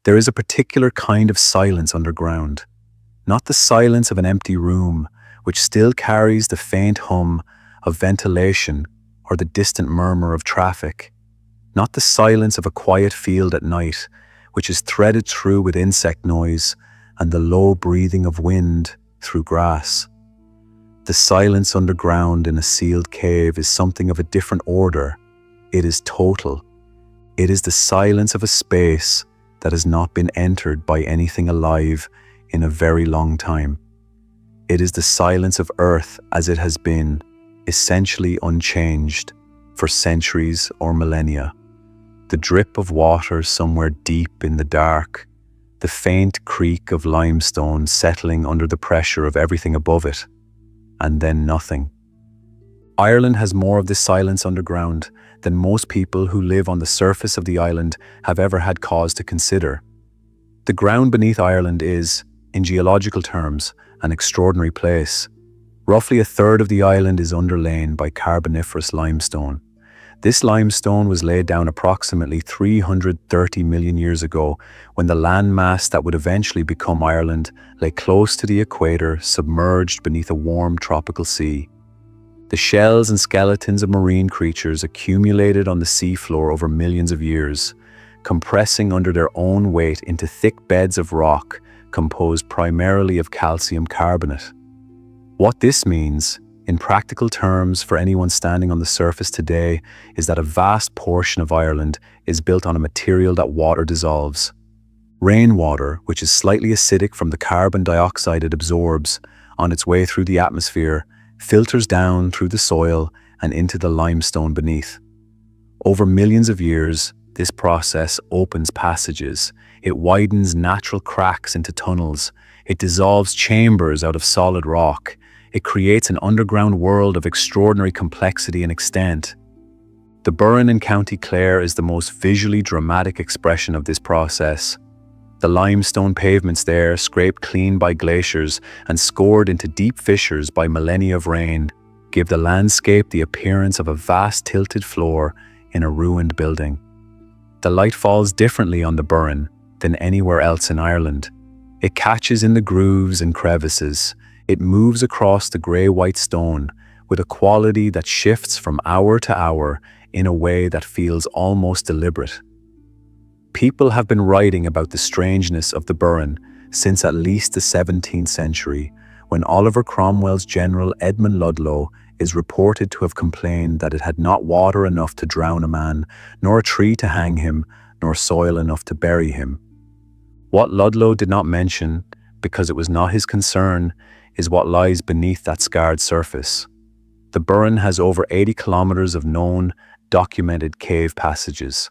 There is a particular kind of silence underground, not the silence of an empty room, which still carries the faint hum of ventilation or the distant murmur of traffic, not the silence of a quiet field at night, which is threaded through with insect noise and the low breathing of wind through grass. The silence underground in a sealed cave is something of a different order. It is total. It is the silence of a space that has not been entered by anything alive in a very long time. It is the silence of earth as it has been, essentially unchanged, for centuries or millennia. The drip of water somewhere deep in the dark, the faint creak of limestone settling under the pressure of everything above it, and then nothing. Ireland has more of this silence underground than most people who live on the surface of the island have ever had cause to consider. The ground beneath Ireland is, in geological terms, an extraordinary place. Roughly a third of the island is underlain by Carboniferous limestone. This limestone was laid down approximately 330 million years ago, when the landmass that would eventually become Ireland lay close to the equator, submerged beneath a warm tropical sea. The shells and skeletons of marine creatures accumulated on the seafloor over millions of years, compressing under their own weight into thick beds of rock composed primarily of calcium carbonate. What this means, in practical terms, for anyone standing on the surface today, is that a vast portion of Ireland is built on a material that water dissolves. Rainwater, which is slightly acidic from the carbon dioxide it absorbs on its way through the atmosphere, filters down through the soil and into the limestone beneath. Over millions of years, this process opens passages. It widens natural cracks into tunnels. It dissolves chambers out of solid rock. It creates an underground world of extraordinary complexity and extent. The Burren in County Clare is the most visually dramatic expression of this process. The limestone pavements there, scraped clean by glaciers and scored into deep fissures by millennia of rain, give the landscape the appearance of a vast tilted floor in a ruined building. The light falls differently on the Burren than anywhere else in Ireland. It catches in the grooves and crevices. It moves across the grey-white stone with a quality that shifts from hour to hour in a way that feels almost deliberate. People have been writing about the strangeness of the Burren since at least the 17th century, when Oliver Cromwell's general Edmund Ludlow is reported to have complained that it had not water enough to drown a man, nor a tree to hang him, nor soil enough to bury him. What Ludlow did not mention, because it was not his concern, is what lies beneath that scarred surface. The Burren has over 80 kilometres of known, documented cave passages.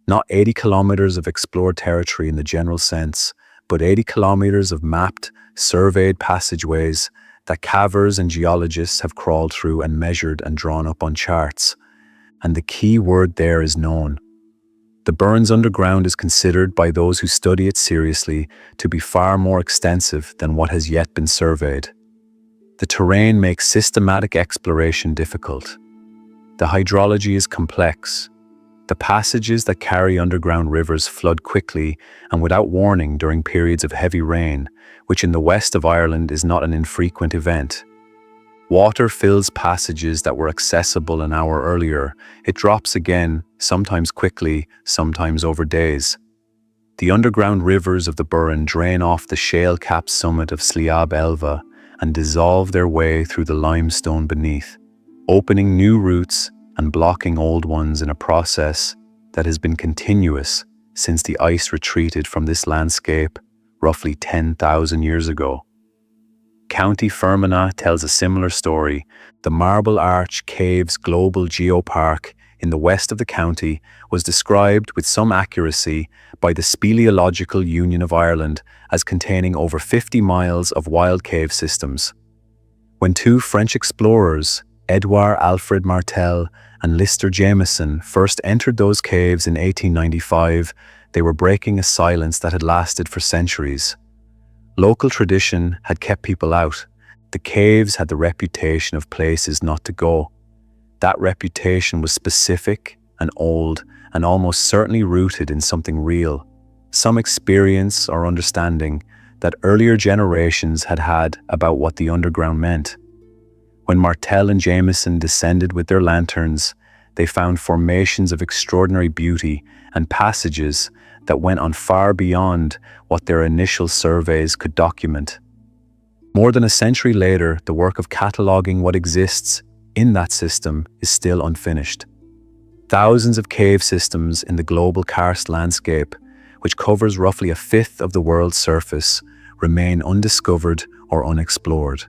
Not 80 kilometres of explored territory in the general sense, but 80 kilometres of mapped, surveyed passageways that cavers and geologists have crawled through and measured and drawn up on charts. And the key word there is known. The Burren's underground is considered by those who study it seriously to be far more extensive than what has yet been surveyed. The terrain makes systematic exploration difficult. The hydrology is complex. The passages that carry underground rivers flood quickly and without warning during periods of heavy rain, which in the west of Ireland is not an infrequent event. Water fills passages that were accessible an hour earlier. It drops again, sometimes quickly, sometimes over days. The underground rivers of the Burren drain off the shale-capped summit of Sliab Elva and dissolve their way through the limestone beneath, opening new routes and blocking old ones in a process that has been continuous since the ice retreated from this landscape roughly 10,000 years ago. County Fermanagh tells a similar story. The Marble Arch Caves Global Geopark in the west of the county was described with some accuracy by the Speleological Union of Ireland as containing over 50 miles of wild cave systems. When two French explorers, Edouard Alfred Martel and Lister Jameson, first entered those caves in 1895, they were breaking a silence that had lasted for centuries. Local tradition had kept people out. The caves had the reputation of places not to go. That reputation was specific and old and almost certainly rooted in something real, some experience or understanding that earlier generations had had about what the underground meant. When Martel and Jameson descended with their lanterns, they found formations of extraordinary beauty and passages that went on far beyond what their initial surveys could document. More than a century later, the work of cataloguing what exists in that system is still unfinished. Thousands of cave systems in the global karst landscape, which covers roughly a fifth of the world's surface, remain undiscovered or unexplored.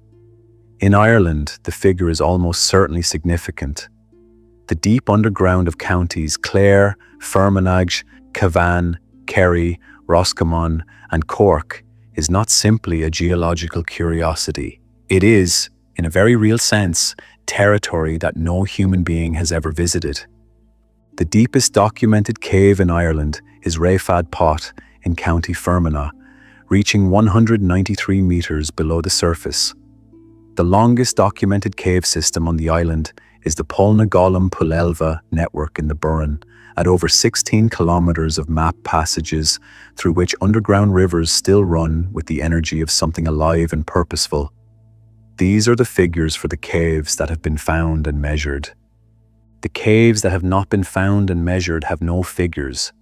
In Ireland, the figure is almost certainly significant. The deep underground of counties Clare, Fermanagh, Cavan, Kerry, Roscommon, and Cork is not simply a geological curiosity. It is, in a very real sense, territory that no human being has ever visited. The deepest documented cave in Ireland is Rayfad Pot in County Fermanagh, reaching 193 metres below the surface. The longest documented cave system on the island is the Pulnagollum-Pulelva network in the Burren, at over 16 kilometres of mapped passages through which underground rivers still run with the energy of something alive and purposeful. These are the figures for the caves that have been found and measured. The caves that have not been found and measured have no figures.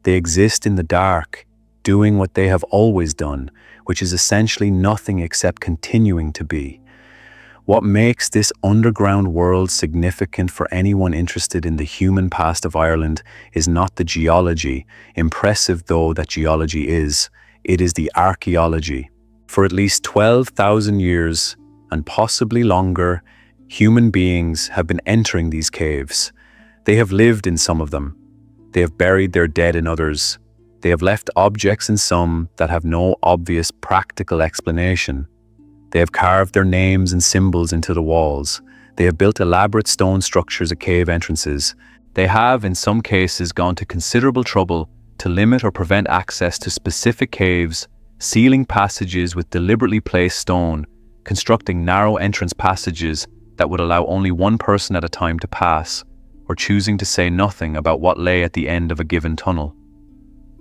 They exist in the dark, doing what they have always done, which is essentially nothing except continuing to be. What makes this underground world significant for anyone interested in the human past of Ireland is not the geology, impressive though that geology is, it is the archaeology. For at least 12,000 years, and possibly longer, human beings have been entering these caves. They have lived in some of them. They have buried their dead in others. They have left objects in some that have no obvious practical explanation. They have carved their names and symbols into the walls. They have built elaborate stone structures at cave entrances. They have, in some cases, gone to considerable trouble to limit or prevent access to specific caves, sealing passages with deliberately placed stone, constructing narrow entrance passages that would allow only one person at a time to pass, or choosing to say nothing about what lay at the end of a given tunnel.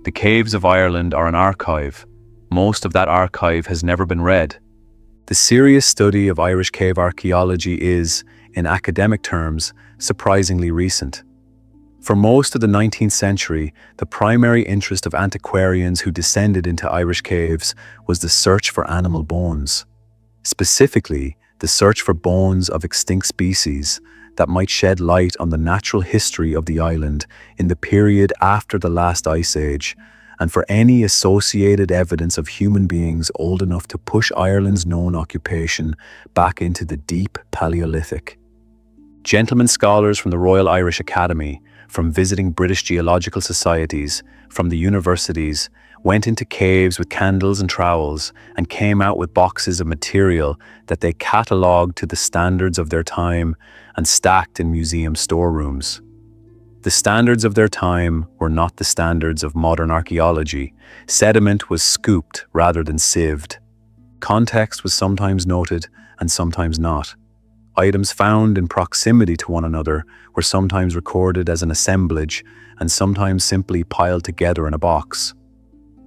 The caves of Ireland are an archive. Most of that archive has never been read. The serious study of Irish cave archaeology is, in academic terms, surprisingly recent. For most of the 19th century, the primary interest of antiquarians who descended into Irish caves was the search for animal bones. Specifically, the search for bones of extinct species that might shed light on the natural history of the island in the period after the last ice age, and for any associated evidence of human beings old enough to push Ireland's known occupation back into the deep Paleolithic. Gentlemen scholars from the Royal Irish Academy, from visiting British geological societies, from the universities, went into caves with candles and trowels and came out with boxes of material that they catalogued to the standards of their time and stacked in museum storerooms. The standards of their time were not the standards of modern archaeology. Sediment was scooped rather than sieved. Context was sometimes noted and sometimes not. Items found in proximity to one another were sometimes recorded as an assemblage and sometimes simply piled together in a box.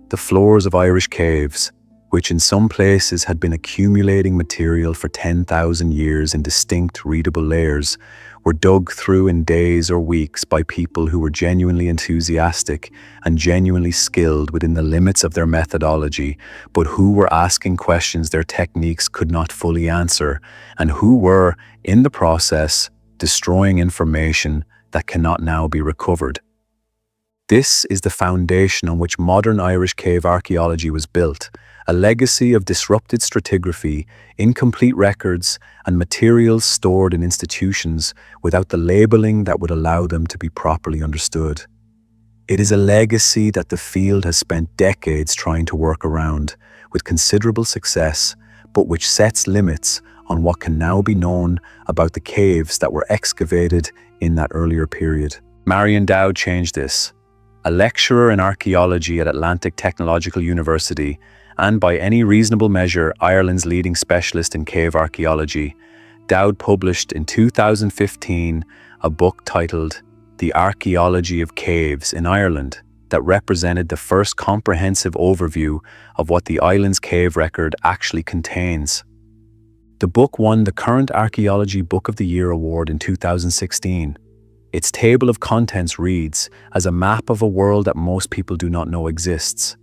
The floors of Irish caves, which in some places had been accumulating material for 10,000 years in distinct, readable layers, were dug through in days or weeks by people who were genuinely enthusiastic and genuinely skilled within the limits of their methodology, but who were asking questions their techniques could not fully answer, and who were, in the process, destroying information that cannot now be recovered. This is the foundation on which modern Irish cave archaeology was built, a legacy of disrupted stratigraphy, incomplete records, and materials stored in institutions without the labeling that would allow them to be properly understood. It is a legacy that the field has spent decades trying to work around, with considerable success, but which sets limits on what can now be known about the caves that were excavated in that earlier period. Marion Dowd changed this. A lecturer in archaeology at Atlantic Technological University, and by any reasonable measure, Ireland's leading specialist in cave archaeology, Dowd published in 2015 a book titled The Archaeology of Caves in Ireland that represented the first comprehensive overview of what the island's cave record actually contains. The book won the current Archaeology Book of the Year award in 2016. Its table of contents reads as a map of a world that most people do not know exists.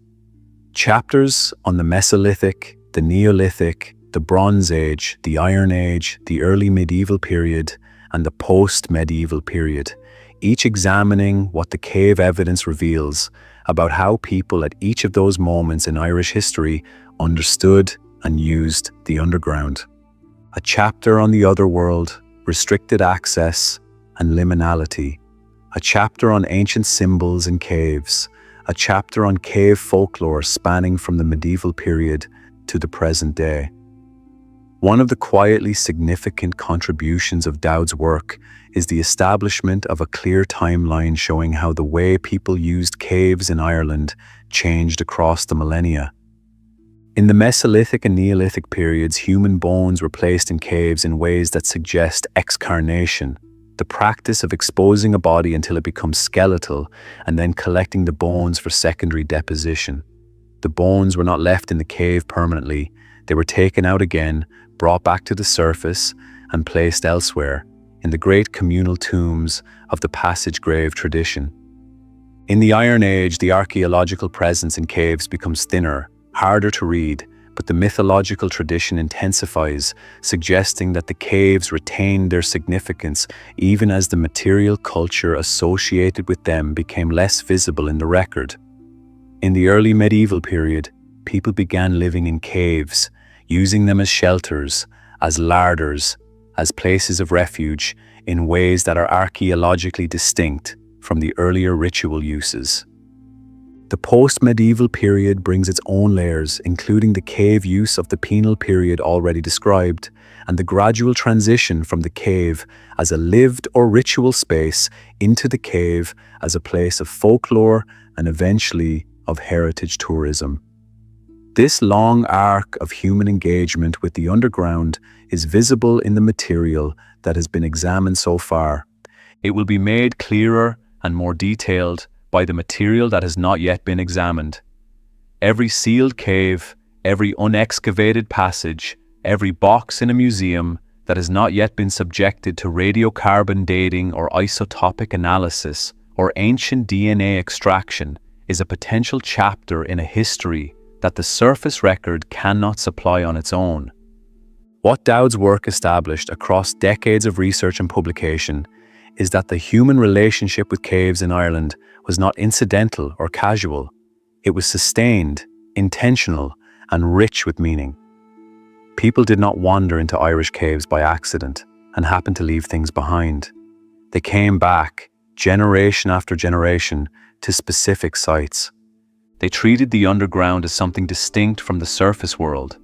Chapters on the Mesolithic, the Neolithic, the Bronze Age, the Iron Age, the early medieval period, and the post-medieval period, each examining what the cave evidence reveals about how people at each of those moments in Irish history understood and used the underground. A chapter on the otherworld, restricted access, and liminality. A chapter on ancient symbols and caves. A chapter on cave folklore spanning from the medieval period to the present day. One of the quietly significant contributions of Dowd's work is the establishment of a clear timeline showing how the way people used caves in Ireland changed across the millennia. In the Mesolithic and Neolithic periods, human bones were placed in caves in ways that suggest excarnation, the practice of exposing a body until it becomes skeletal and then collecting the bones for secondary deposition. The bones were not left in the cave permanently. They were taken out again, brought back to the surface, and placed elsewhere, in the great communal tombs of the passage grave tradition. In the Iron Age, the archaeological presence in caves becomes thinner, harder to read, but the mythological tradition intensifies, suggesting that the caves retained their significance even as the material culture associated with them became less visible in the record. In the early medieval period, people began living in caves, using them as shelters, as larders, as places of refuge in ways that are archaeologically distinct from the earlier ritual uses. The post-medieval period brings its own layers, including the cave use of the penal period already described, and the gradual transition from the cave as a lived or ritual space into the cave as a place of folklore and eventually of heritage tourism. This long arc of human engagement with the underground is visible in the material that has been examined so far. It will be made clearer and more detailed by the material that has not yet been examined. Every sealed cave, every unexcavated passage, every box in a museum that has not yet been subjected to radiocarbon dating or isotopic analysis or ancient DNA extraction is a potential chapter in a history that the surface record cannot supply on its own. What Dowd's work established across decades of research and publication is that the human relationship with caves in Ireland was not incidental or casual. It was sustained, intentional, and rich with meaning. People did not wander into Irish caves by accident and happen to leave things behind. They came back, generation after generation, to specific sites. They treated the underground as something distinct from the surface world.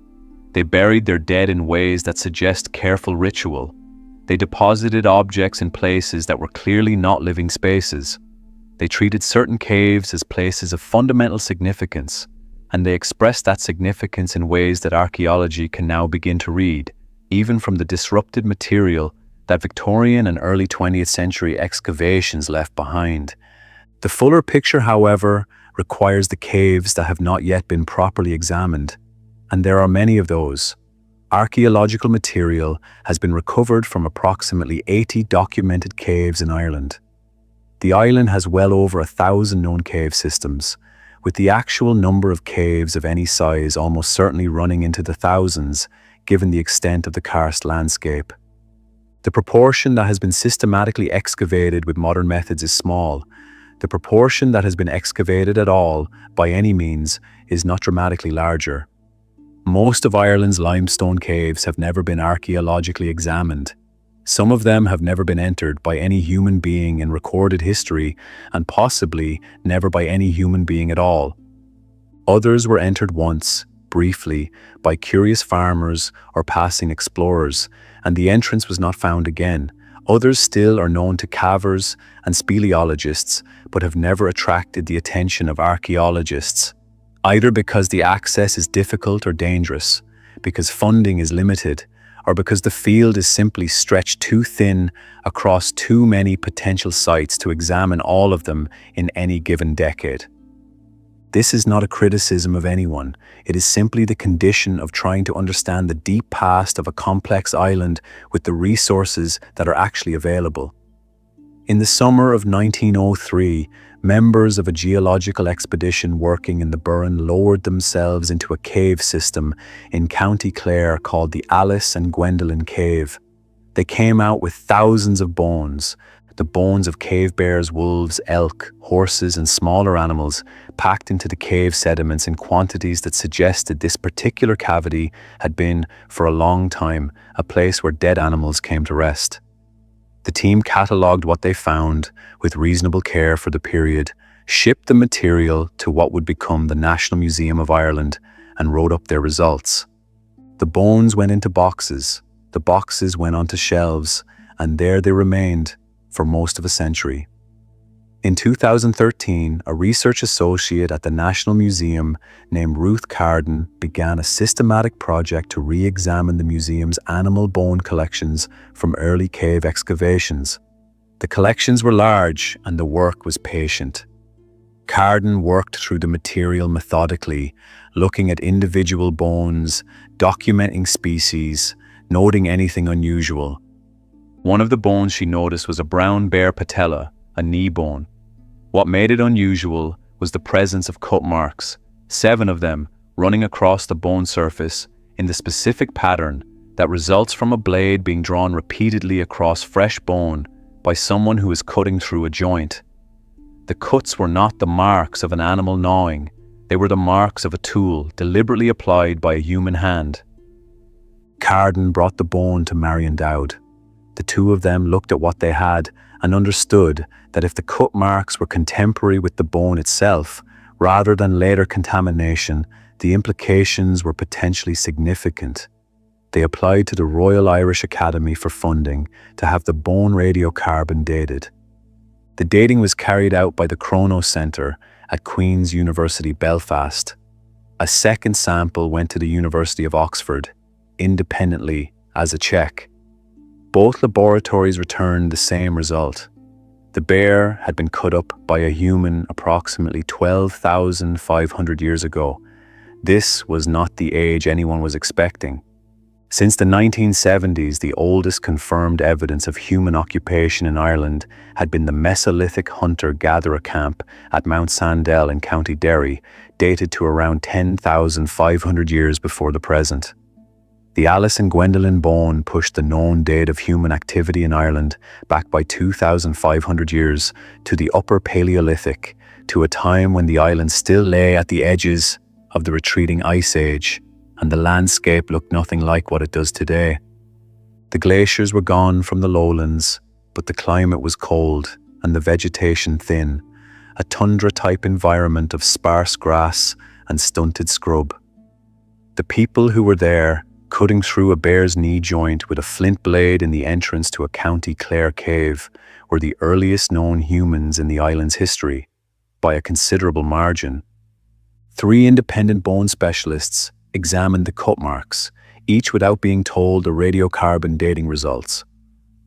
They buried their dead in ways that suggest careful ritual. They deposited objects in places that were clearly not living spaces. They treated certain caves as places of fundamental significance, and they expressed that significance in ways that archaeology can now begin to read, even from the disrupted material that Victorian and early 20th century excavations left behind. The fuller picture, however, requires the caves that have not yet been properly examined, and there are many of those. Archaeological material has been recovered from approximately 80 documented caves in Ireland. The island has well over 1,000 known cave systems, with the actual number of caves of any size almost certainly running into the thousands, given the extent of the karst landscape. The proportion that has been systematically excavated with modern methods is small. The proportion that has been excavated at all, by any means, is not dramatically larger. Most of Ireland's limestone caves have never been archaeologically examined. Some of them have never been entered by any human being in recorded history, and possibly never by any human being at all. Others were entered once, briefly, by curious farmers or passing explorers, and the entrance was not found again. Others still are known to cavers and speleologists, but have never attracted the attention of archaeologists, either because the access is difficult or dangerous, because funding is limited, or because the field is simply stretched too thin across too many potential sites to examine all of them in any given decade. This is not a criticism of anyone. It is simply the condition of trying to understand the deep past of a complex island with the resources that are actually available. In the summer of 1903, members of a geological expedition working in the Burren lowered themselves into a cave system in County Clare called the Alice and Gwendolen Cave. They came out with thousands of bones, the bones of cave bears, wolves, elk, horses, and smaller animals, packed into the cave sediments in quantities that suggested this particular cavity had been, for a long time, a place where dead animals came to rest. The team catalogued what they found with reasonable care for the period, shipped the material to what would become the National Museum of Ireland, and wrote up their results. The bones went into boxes, the boxes went onto shelves, and there they remained for most of a century. In 2013, a research associate at the National Museum named Ruth Carden began a systematic project to re-examine the museum's animal bone collections from early cave excavations. The collections were large and the work was patient. Carden worked through the material methodically, looking at individual bones, documenting species, noting anything unusual. One of the bones she noticed was a brown bear patella, a knee bone. What made it unusual was the presence of cut marks, 7 of them running across the bone surface in the specific pattern that results from a blade being drawn repeatedly across fresh bone by someone who is cutting through a joint. The cuts were not the marks of an animal gnawing, they were the marks of a tool deliberately applied by a human hand. Carden brought the bone to Marion Dowd. The two of them looked at what they had and understood that if the cut marks were contemporary with the bone itself, rather than later contamination, the implications were potentially significant. They applied to the Royal Irish Academy for funding to have the bone radiocarbon dated. The dating was carried out by the Chrono Centre at Queen's University Belfast. A second sample went to the University of Oxford, independently, as a check. Both laboratories returned the same result. The bear had been cut up by a human approximately 12,500 years ago. This was not the age anyone was expecting. Since the 1970s, the oldest confirmed evidence of human occupation in Ireland had been the Mesolithic hunter-gatherer camp at Mount Sandel in County Derry, dated to around 10,500 years before the present. The Alice and Gwendolen bone pushed the known date of human activity in Ireland back by 2,500 years to the Upper Paleolithic, to a time when the island still lay at the edges of the retreating ice age, and the landscape looked nothing like what it does today. The glaciers were gone from the lowlands, but the climate was cold and the vegetation thin, a tundra-type environment of sparse grass and stunted scrub. The people who were there, cutting through a bear's knee joint with a flint blade in the entrance to a County Clare cave, were the earliest known humans in the island's history, by a considerable margin. 3 independent bone specialists examined the cut marks, each without being told the radiocarbon dating results.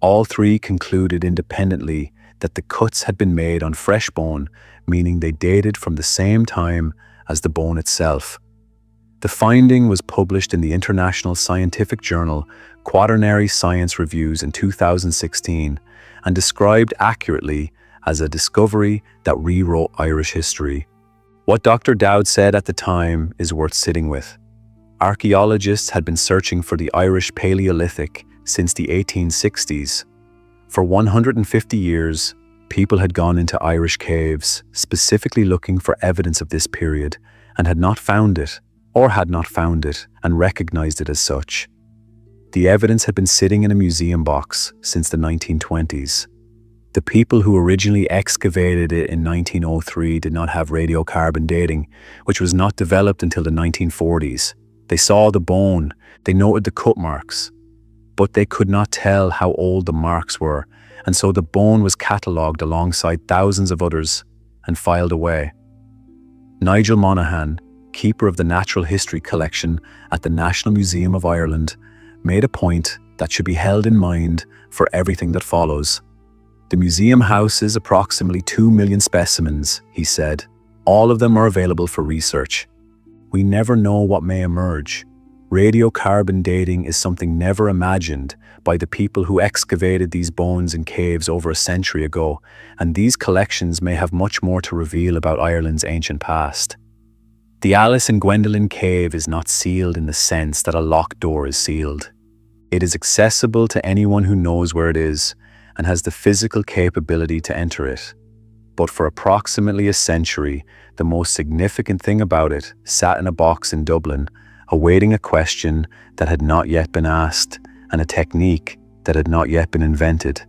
All 3 concluded independently that the cuts had been made on fresh bone, meaning they dated from the same time as the bone itself. The finding was published in the international scientific journal Quaternary Science Reviews in 2016 and described accurately as a discovery that rewrote Irish history. What Dr. Dowd said at the time is worth sitting with. Archaeologists had been searching for the Irish Paleolithic since the 1860s. For 150 years, people had gone into Irish caves, specifically looking for evidence of this period, and had not found it, or had not found it and recognized it as such. The evidence had been sitting in a museum box since the 1920s. The people who originally excavated it in 1903 did not have radiocarbon dating, which was not developed until the 1940s. They saw the bone, they noted the cut marks, but they could not tell how old the marks were, and so the bone was catalogued alongside thousands of others and filed away. Nigel Monaghan, keeper of the Natural History Collection at the National Museum of Ireland, made a point that should be held in mind for everything that follows. The museum houses approximately 2 million specimens, he said. All of them are available for research. We never know what may emerge. Radiocarbon dating is something never imagined by the people who excavated these bones in caves over a century ago, and these collections may have much more to reveal about Ireland's ancient past. The Alice and Gwendolen Cave is not sealed in the sense that a locked door is sealed. It is accessible to anyone who knows where it is and has the physical capability to enter it. But for approximately a century, the most significant thing about it sat in a box in Dublin, awaiting a question that had not yet been asked and a technique that had not yet been invented.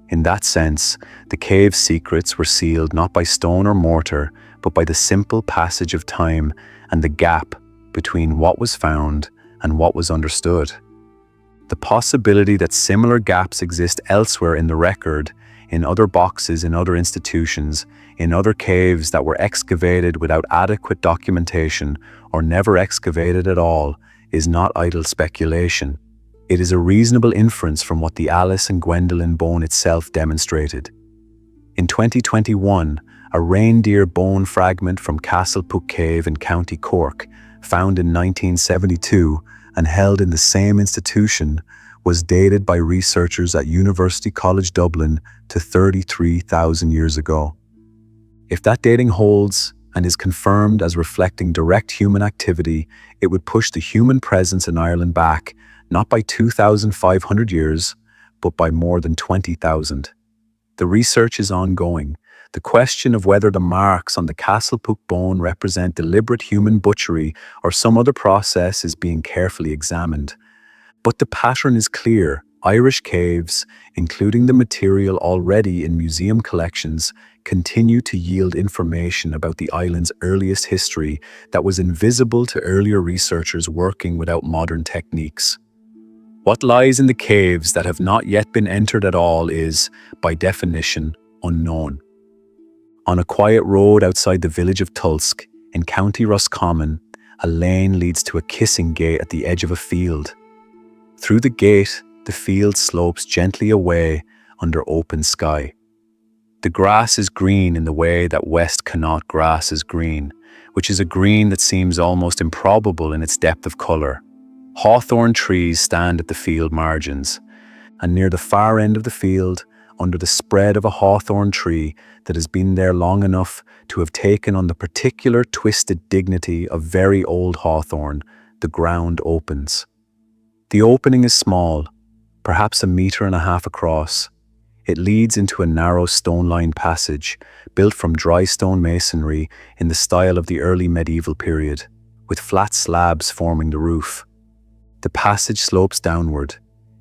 In that sense, the cave's secrets were sealed not by stone or mortar, but by the simple passage of time and the gap between what was found and what was understood. The possibility that similar gaps exist elsewhere in the record, in other boxes, in other institutions, in other caves that were excavated without adequate documentation or never excavated at all, is not idle speculation. It is a reasonable inference from what the Alice and Gwendolen bone itself demonstrated. In 2021, a reindeer bone fragment from Castlepook Cave in County Cork, found in 1972 and held in the same institution, was dated by researchers at University College Dublin to 33,000 years ago. If that dating holds and is confirmed as reflecting direct human activity, it would push the human presence in Ireland back, not by 2,500 years, but by more than 20,000. The research is ongoing. The question of whether the marks on the Castlepook bone represent deliberate human butchery or some other process is being carefully examined. But the pattern is clear. Irish caves, including the material already in museum collections, continue to yield information about the island's earliest history that was invisible to earlier researchers working without modern techniques. What lies in the caves that have not yet been entered at all is, by definition, unknown. On a quiet road outside the village of Tulsk, in County Roscommon, a lane leads to a kissing gate at the edge of a field. Through the gate, the field slopes gently away under open sky. The grass is green in the way that West Connaught grass is green, which is a green that seems almost improbable in its depth of colour. Hawthorn trees stand at the field margins, and near the far end of the field, under the spread of a hawthorn tree that has been there long enough to have taken on the particular twisted dignity of very old hawthorn, the ground opens. The opening is small, perhaps 1.5 meters across. It leads into a narrow stone-lined passage, built from dry stone masonry in the style of the early medieval period, with flat slabs forming the roof. The passage slopes downward.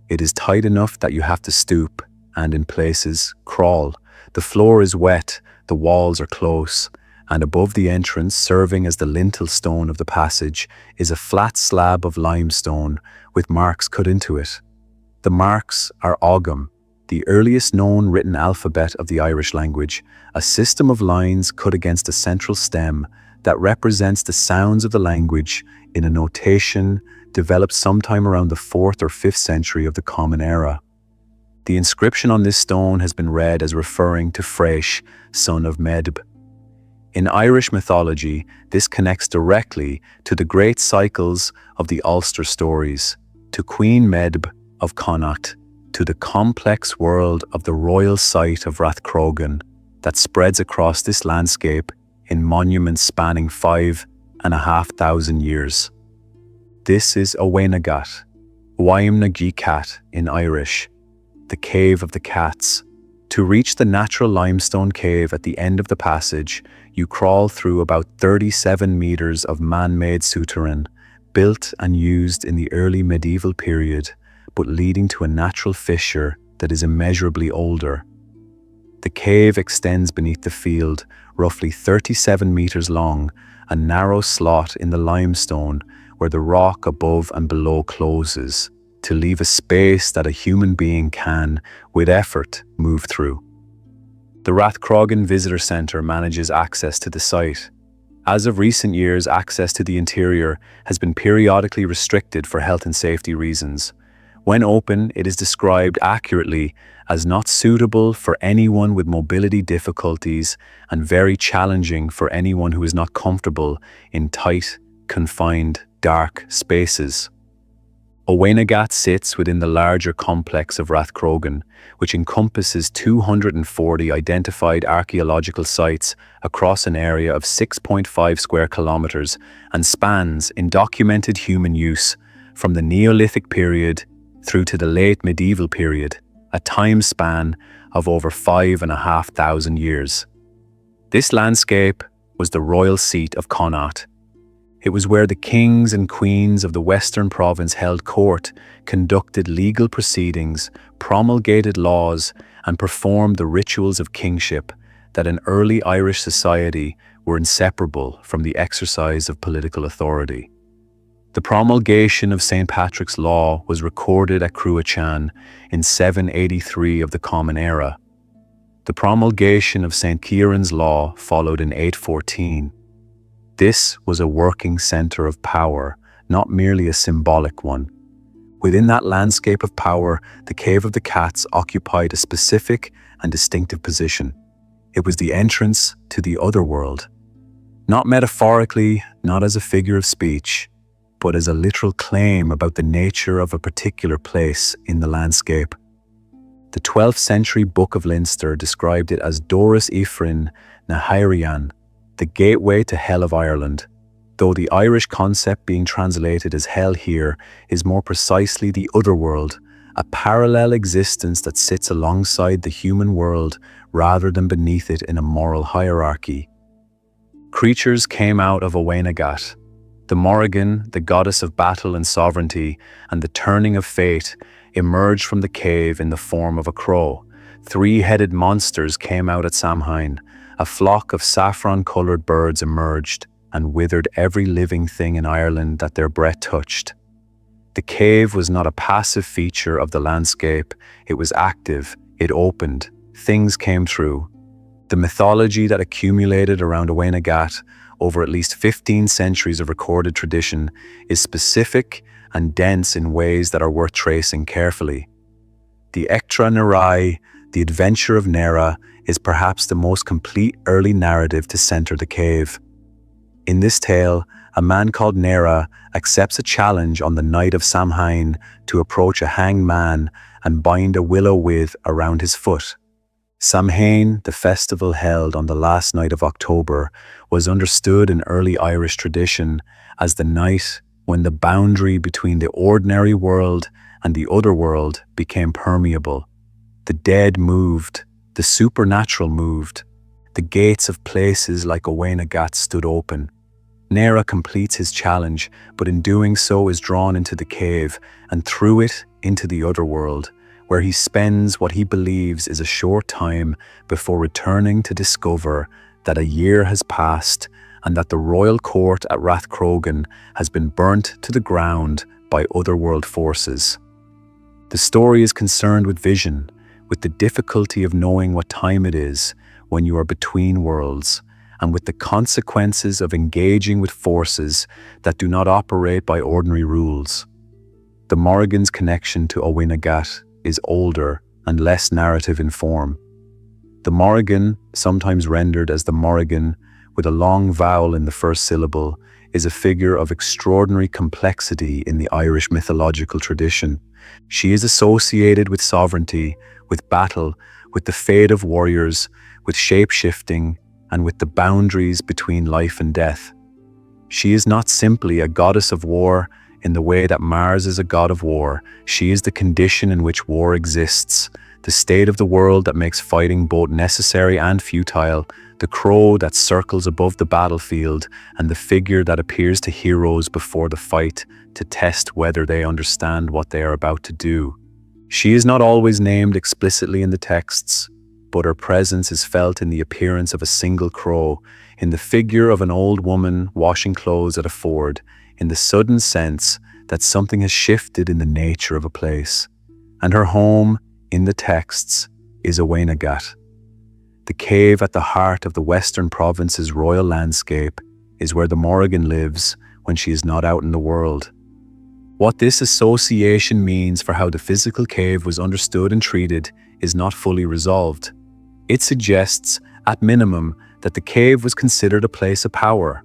It is tight enough that you have to stoop, and in places, crawl. The floor is wet, the walls are close, and above the entrance, serving as the lintel stone of the passage, is a flat slab of limestone with marks cut into it. The marks are Ogham, the earliest known written alphabet of the Irish language, a system of lines cut against a central stem that represents the sounds of the language in a notation developed sometime around the 4th or 5th century of the Common Era. The inscription on this stone has been read as referring to Fraish, son of Medb. In Irish mythology, this connects directly to the great cycles of the Ulster stories, to Queen Medb of Connacht, to the complex world of the royal site of Rathcroghan that spreads across this landscape in monuments spanning 5,500 years. This is Owainagat, Waimnagicat in Irish, the Cave of the Cats. To reach the natural limestone cave at the end of the passage, you crawl through about 37 meters of man-made souterrain, built and used in the early medieval period, but leading to a natural fissure that is immeasurably older. The cave extends beneath the field, roughly 37 meters long, a narrow slot in the limestone where the rock above and below closes, to leave a space that a human being can, with effort, move through. The Rathcroghan Visitor Centre manages access to the site. As of recent years, access to the interior has been periodically restricted for health and safety reasons. When open, it is described accurately as not suitable for anyone with mobility difficulties and very challenging for anyone who is not comfortable in tight, confined, dark spaces. Owainagat sits within the larger complex of Rathcroghan, which encompasses 240 identified archaeological sites across an area of 6.5 square kilometres and spans, in documented human use, from the Neolithic period through to the late medieval period, a time span of over 5,500 years. This landscape was the royal seat of Connaught. It was where the kings and queens of the Western Province held court, conducted legal proceedings, promulgated laws, and performed the rituals of kingship that in early Irish society were inseparable from the exercise of political authority. The promulgation of St. Patrick's Law was recorded at Cruachan in 783 of the Common Era. The promulgation of St. Kieran's Law followed in 814. This was a working centre of power, not merely a symbolic one. Within that landscape of power, the Cave of the Cats occupied a specific and distinctive position. It was the entrance to the other world. Not metaphorically, not as a figure of speech, but as a literal claim about the nature of a particular place in the landscape. The 12th century Book of Leinster described it as Doras Ifrin na Haireann, the gateway to Hell of Ireland, though the Irish concept being translated as hell here is more precisely the other world, a parallel existence that sits alongside the human world rather than beneath it in a moral hierarchy. Creatures came out of Owainagat. The Morrigan, the goddess of battle and sovereignty, and the turning of fate, emerged from the cave in the form of a crow. Three-headed monsters came out at Samhain. A flock of saffron-coloured birds emerged and withered every living thing in Ireland that their breath touched. The cave was not a passive feature of the landscape, it was active, it opened, things came through. The mythology that accumulated around Owainagat over at least 15 centuries of recorded tradition is specific and dense in ways that are worth tracing carefully. The Ectra Nerai, the adventure of Nera, is perhaps the most complete early narrative to centre the cave. In this tale, a man called Nera accepts a challenge on the night of Samhain to approach a hanged man and bind a willow withe around his foot. Samhain, the festival held on the last night of October, was understood in early Irish tradition as the night when the boundary between the ordinary world and the other world became permeable. The dead moved, the supernatural moved. The gates of places like Owainagat stood open. Nera completes his challenge, but in doing so is drawn into the cave and through it into the other world, where he spends what he believes is a short time before returning to discover that a year has passed and that the royal court at Rathcroghan has been burnt to the ground by otherworld forces. The story is concerned with vision, with the difficulty of knowing what time it is when you are between worlds, and with the consequences of engaging with forces that do not operate by ordinary rules. The Morrigan's connection to Owainagat is older and less narrative in form. The Morrigan, sometimes rendered as the Morrigan, with a long vowel in the first syllable, is a figure of extraordinary complexity in the Irish mythological tradition. She is associated with sovereignty, with battle, with the fate of warriors, with shape-shifting, and with the boundaries between life and death. She is not simply a goddess of war in the way that Mars is a god of war. She is the condition in which war exists, the state of the world that makes fighting both necessary and futile, the crow that circles above the battlefield, and the figure that appears to heroes before the fight to test whether they understand what they are about to do. She is not always named explicitly in the texts, but her presence is felt in the appearance of a single crow, in the figure of an old woman washing clothes at a ford, in the sudden sense that something has shifted in the nature of a place. And her home, in the texts, is Owainagat. The cave at the heart of the Western Province's royal landscape is where the Morrigan lives when she is not out in the world. What this association means for how the physical cave was understood and treated is not fully resolved. It suggests, at minimum, that the cave was considered a place of power,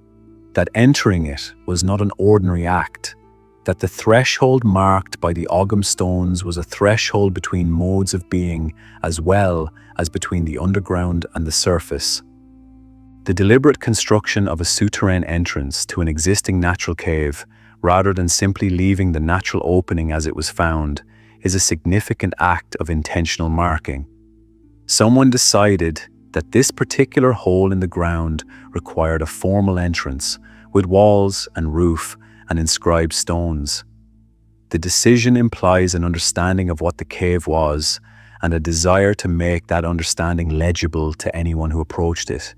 that entering it was not an ordinary act, that the threshold marked by the Ogham stones was a threshold between modes of being as well as between the underground and the surface. The deliberate construction of a souterrain entrance to an existing natural cave, rather than simply leaving the natural opening as it was found, is a significant act of intentional marking. Someone decided that this particular hole in the ground required a formal entrance with walls and roof and inscribed stones. The decision implies an understanding of what the cave was and a desire to make that understanding legible to anyone who approached it.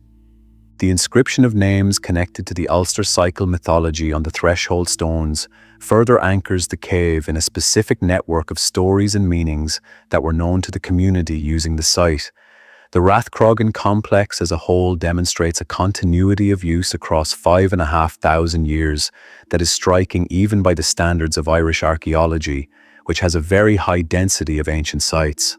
The inscription of names connected to the Ulster cycle mythology on the threshold stones further anchors the cave in a specific network of stories and meanings that were known to the community using the site. The Rathcroghan complex as a whole demonstrates a continuity of use across 5,500 years that is striking even by the standards of Irish archaeology, which has a very high density of ancient sites.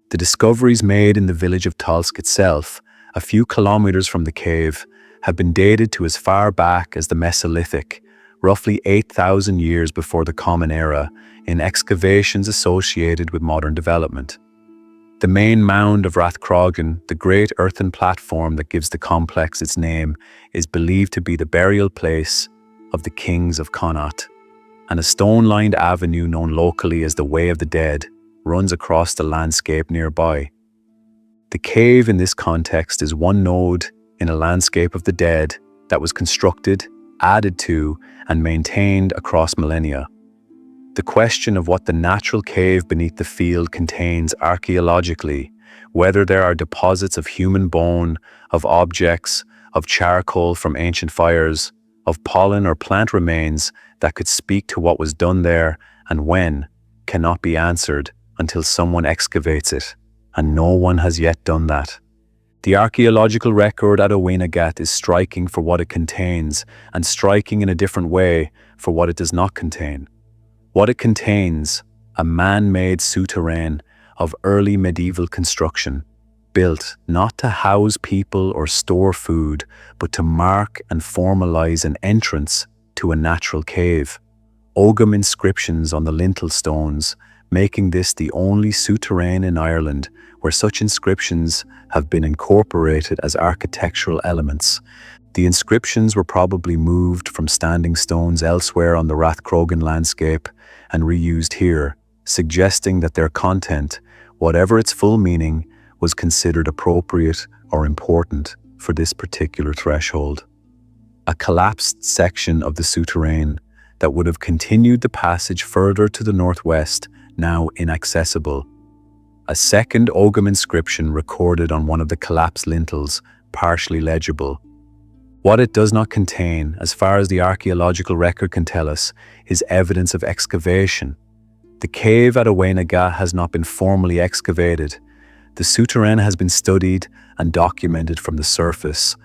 The discoveries made in the village of Tulsk itself, a few kilometres from the cave, have been dated to as far back as the Mesolithic, roughly 8,000 years before the Common Era, in excavations associated with modern development. The main mound of Rathcroghan, the great earthen platform that gives the complex its name, is believed to be the burial place of the kings of Connaught, and a stone-lined avenue known locally as the Way of the Dead runs across the landscape nearby. The cave in this context is one node in a landscape of the dead that was constructed, added to, and maintained across millennia. The question of what the natural cave beneath the field contains archaeologically, whether there are deposits of human bone, of objects, of charcoal from ancient fires, of pollen or plant remains that could speak to what was done there and when, cannot be answered until someone excavates it, and no one has yet done that. The archaeological record at Oweynagat is striking for what it contains, and striking in a different way for what it does not contain. What it contains, a man-made souterrain of early medieval construction, built not to house people or store food, but to mark and formalize an entrance to a natural cave. Ogham inscriptions on the lintel stones, making this the only souterrain in Ireland where such inscriptions have been incorporated as architectural elements. The inscriptions were probably moved from standing stones elsewhere on the Rathcroghan landscape and reused here, suggesting that their content, whatever its full meaning, was considered appropriate or important for this particular threshold. A collapsed section of the souterrain that would have continued the passage further to the northwest, now inaccessible. A second Ogham inscription recorded on one of the collapsed lintels, partially legible. What it does not contain, as far as the archaeological record can tell us, is evidence of excavation. The cave at Oweynagat has not been formally excavated. The souterrain has been studied and documented from the surface.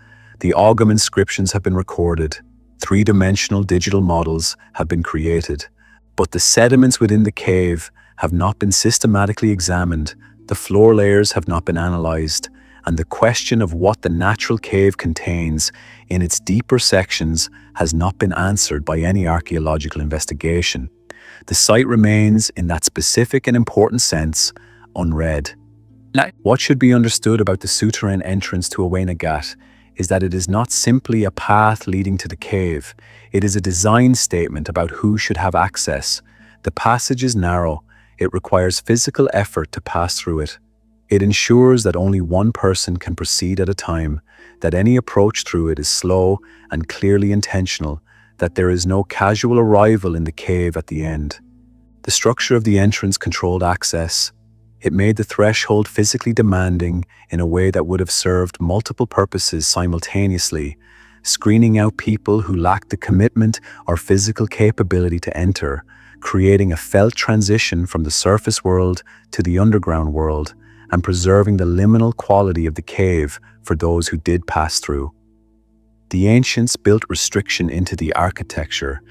The Ogham inscriptions have been recorded. Three-dimensional digital models have been created. But the sediments within the cave have not been systematically examined, the floor layers have not been analysed, and the question of what the natural cave contains in its deeper sections has not been answered by any archaeological investigation. The site remains, in that specific and important sense, unread. What should be understood about the souterrain entrance to Oweynagat is that it is not simply a path leading to the cave. It is a design statement about who should have access. The passage is narrow. It requires physical effort to pass through it. It ensures that only one person can proceed at a time, that any approach through it is slow and clearly intentional, that there is no casual arrival in the cave at the end. The structure of the entrance controlled access. It made the threshold physically demanding in a way that would have served multiple purposes simultaneously, screening out people who lacked the commitment or physical capability to enter, creating a felt transition from the surface world to the underground world, and preserving the liminal quality of the cave for those who did pass through. The ancients built restriction into the architecture.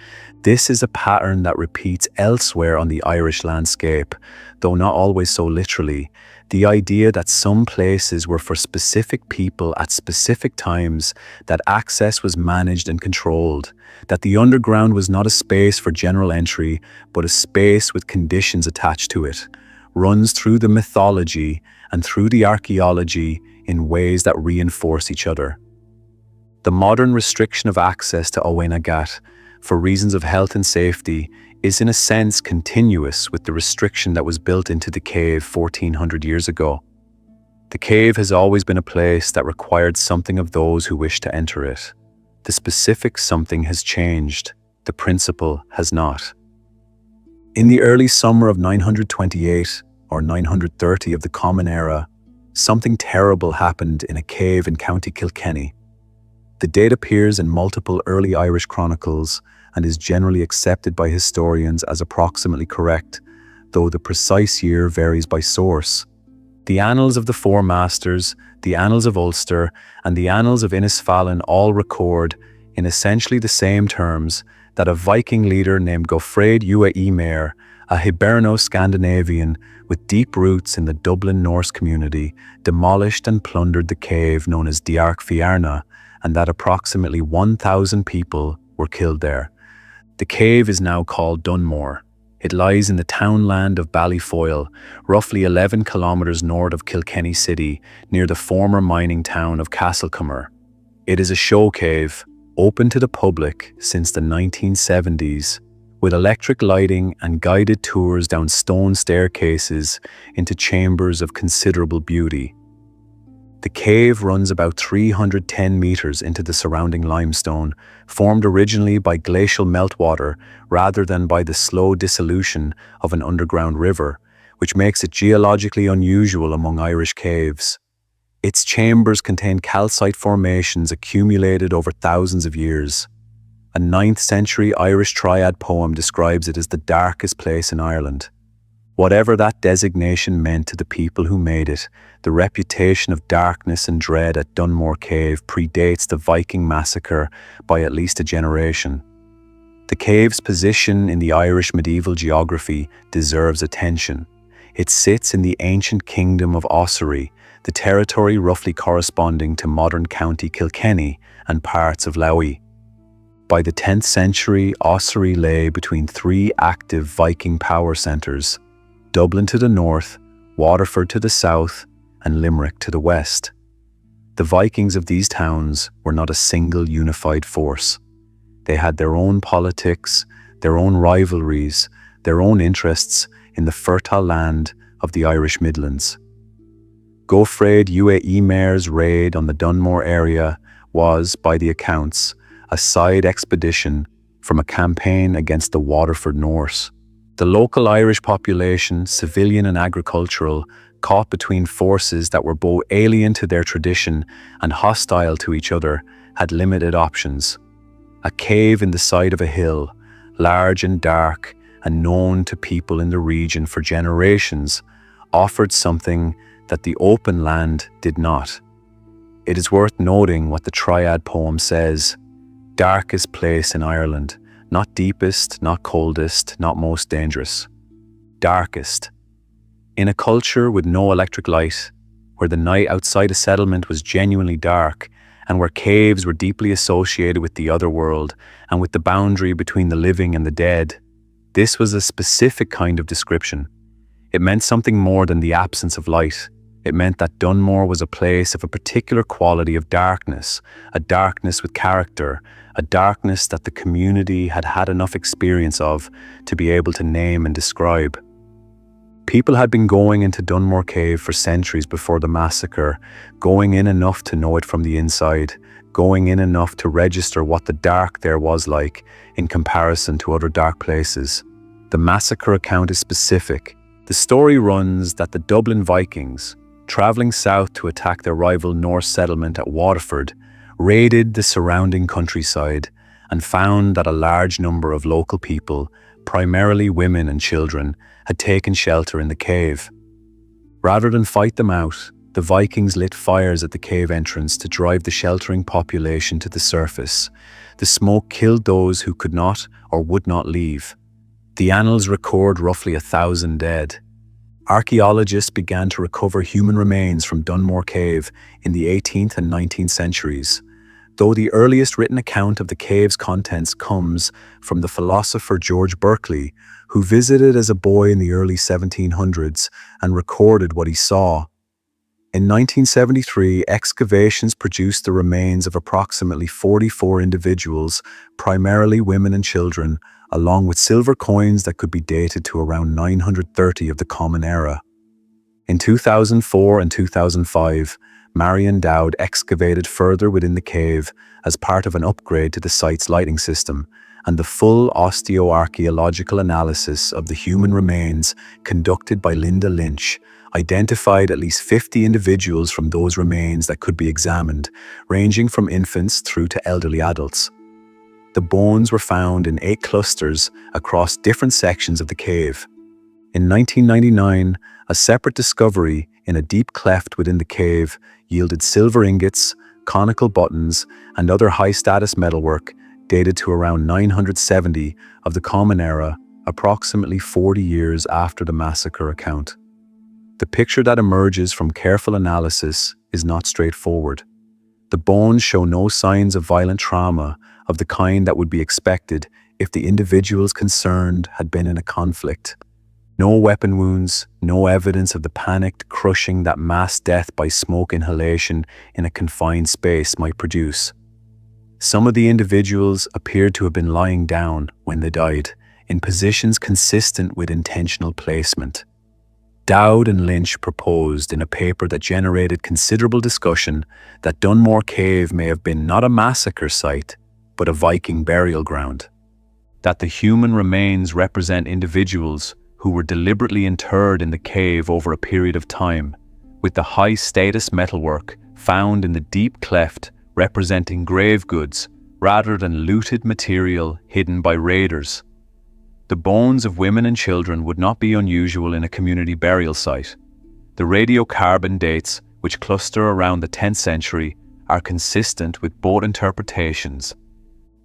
This is a pattern that repeats elsewhere on the Irish landscape, though not always so literally. The idea that some places were for specific people at specific times, that access was managed and controlled, that the underground was not a space for general entry, but a space with conditions attached to it, runs through the mythology and through the archaeology in ways that reinforce each other. The modern restriction of access to Owain Agat, for reasons of health and safety, is in a sense continuous with the restriction that was built into the cave 1400 years ago. The cave has always been a place that required something of those who wish to enter it. The specific something has changed, the principle has not. In the early summer of 928 or 930 of the Common Era, something terrible happened in a cave in County Kilkenny. The date appears in multiple early Irish chronicles and is generally accepted by historians as approximately correct, though the precise year varies by source. The Annals of the Four Masters, the Annals of Ulster, and the Annals of Innisfallen all record, in essentially the same terms, that a Viking leader named Gofraid Ua Emer, a Hiberno-Scandinavian with deep roots in the Dublin Norse community, demolished and plundered the cave known as Diarc Fiarna, and that approximately 1,000 people were killed there. The cave is now called Dunmore. It lies in the townland of Ballyfoyle, roughly 11 kilometres north of Kilkenny city, near the former mining town of Castlecomer. It is a show cave, open to the public since the 1970s, with electric lighting and guided tours down stone staircases into chambers of considerable beauty. The cave runs about 310 metres into the surrounding limestone, formed originally by glacial meltwater rather than by the slow dissolution of an underground river, which makes it geologically unusual among Irish caves. Its chambers contain calcite formations accumulated over thousands of years. A 9th century Irish triad poem describes it as the darkest place in Ireland. Whatever that designation meant to the people who made it, the reputation of darkness and dread at Dunmore Cave predates the Viking massacre by at least a generation. The cave's position in the Irish medieval geography deserves attention. It sits in the ancient kingdom of Ossory, the territory roughly corresponding to modern County Kilkenny and parts of Lowy. By the 10th century, Ossory lay between three active Viking power centres: Dublin to the north, Waterford to the south, and Limerick to the west. The Vikings of these towns were not a single unified force. They had their own politics, their own rivalries, their own interests in the fertile land of the Irish Midlands. Gofraid Ua Emer's raid on the Dunmore area was, by the accounts, a side expedition from a campaign against the Waterford Norse. The local Irish population, civilian and agricultural, caught between forces that were both alien to their tradition and hostile to each other, had limited options. A cave in the side of a hill, large and dark and known to people in the region for generations, offered something that the open land did not. It is worth noting what the triad poem says: darkest place in Ireland, not deepest, not coldest, not most dangerous. Darkest. In a culture with no electric light, where the night outside a settlement was genuinely dark, and where caves were deeply associated with the other world and with the boundary between the living and the dead, this was a specific kind of description. It meant something more than the absence of light. It meant that Dunmore was a place of a particular quality of darkness, a darkness with character, a darkness that the community had had enough experience of to be able to name and describe. People had been going into Dunmore Cave for centuries before the massacre, going in enough to know it from the inside, going in enough to register what the dark there was like in comparison to other dark places. The massacre account is specific. The story runs that the Dublin Vikings, travelling south to attack their rival Norse settlement at Waterford, raided the surrounding countryside and found that a large number of local people, primarily women and children, had taken shelter in the cave. Rather than fight them out, The Vikings lit fires at the cave entrance to drive the sheltering population to the surface. The smoke killed those who could not or would not leave. The annals record roughly 1,000 dead. Archaeologists began to recover human remains from Dunmore Cave in the 18th and 19th centuries. Though the earliest written account of the cave's contents comes from the philosopher George Berkeley, who visited as a boy in the early 1700s and recorded what he saw. In 1973, excavations produced the remains of approximately 44 individuals, primarily women and children, along with silver coins that could be dated to around 930 of the Common Era. In 2004 and 2005, Marion Dowd excavated further within the cave as part of an upgrade to the site's lighting system, and the full osteoarchaeological analysis of the human remains conducted by Linda Lynch identified at least 50 individuals from those remains that could be examined, ranging from infants through to elderly adults. The bones were found in 8 clusters across different sections of the cave. In 1999, a separate discovery in a deep cleft within the cave yielded silver ingots, conical buttons, and other high-status metalwork dated to around 970 of the Common Era, approximately 40 years after the massacre account. The picture that emerges from careful analysis is not straightforward. The bones show no signs of violent trauma of the kind that would be expected if the individuals concerned had been in a conflict. No weapon wounds, no evidence of the panicked crushing that mass death by smoke inhalation in a confined space might produce. Some of the individuals appeared to have been lying down when they died, in positions consistent with intentional placement. Dowd and Lynch proposed in a paper that generated considerable discussion that Dunmore Cave may have been not a massacre site, but a Viking burial ground. That the human remains represent individuals who were deliberately interred in the cave over a period of time, with the high-status metalwork found in the deep cleft representing grave goods rather than looted material hidden by raiders. The bones of women and children would not be unusual in a community burial site. The radiocarbon dates, which cluster around the 10th century, are consistent with both interpretations.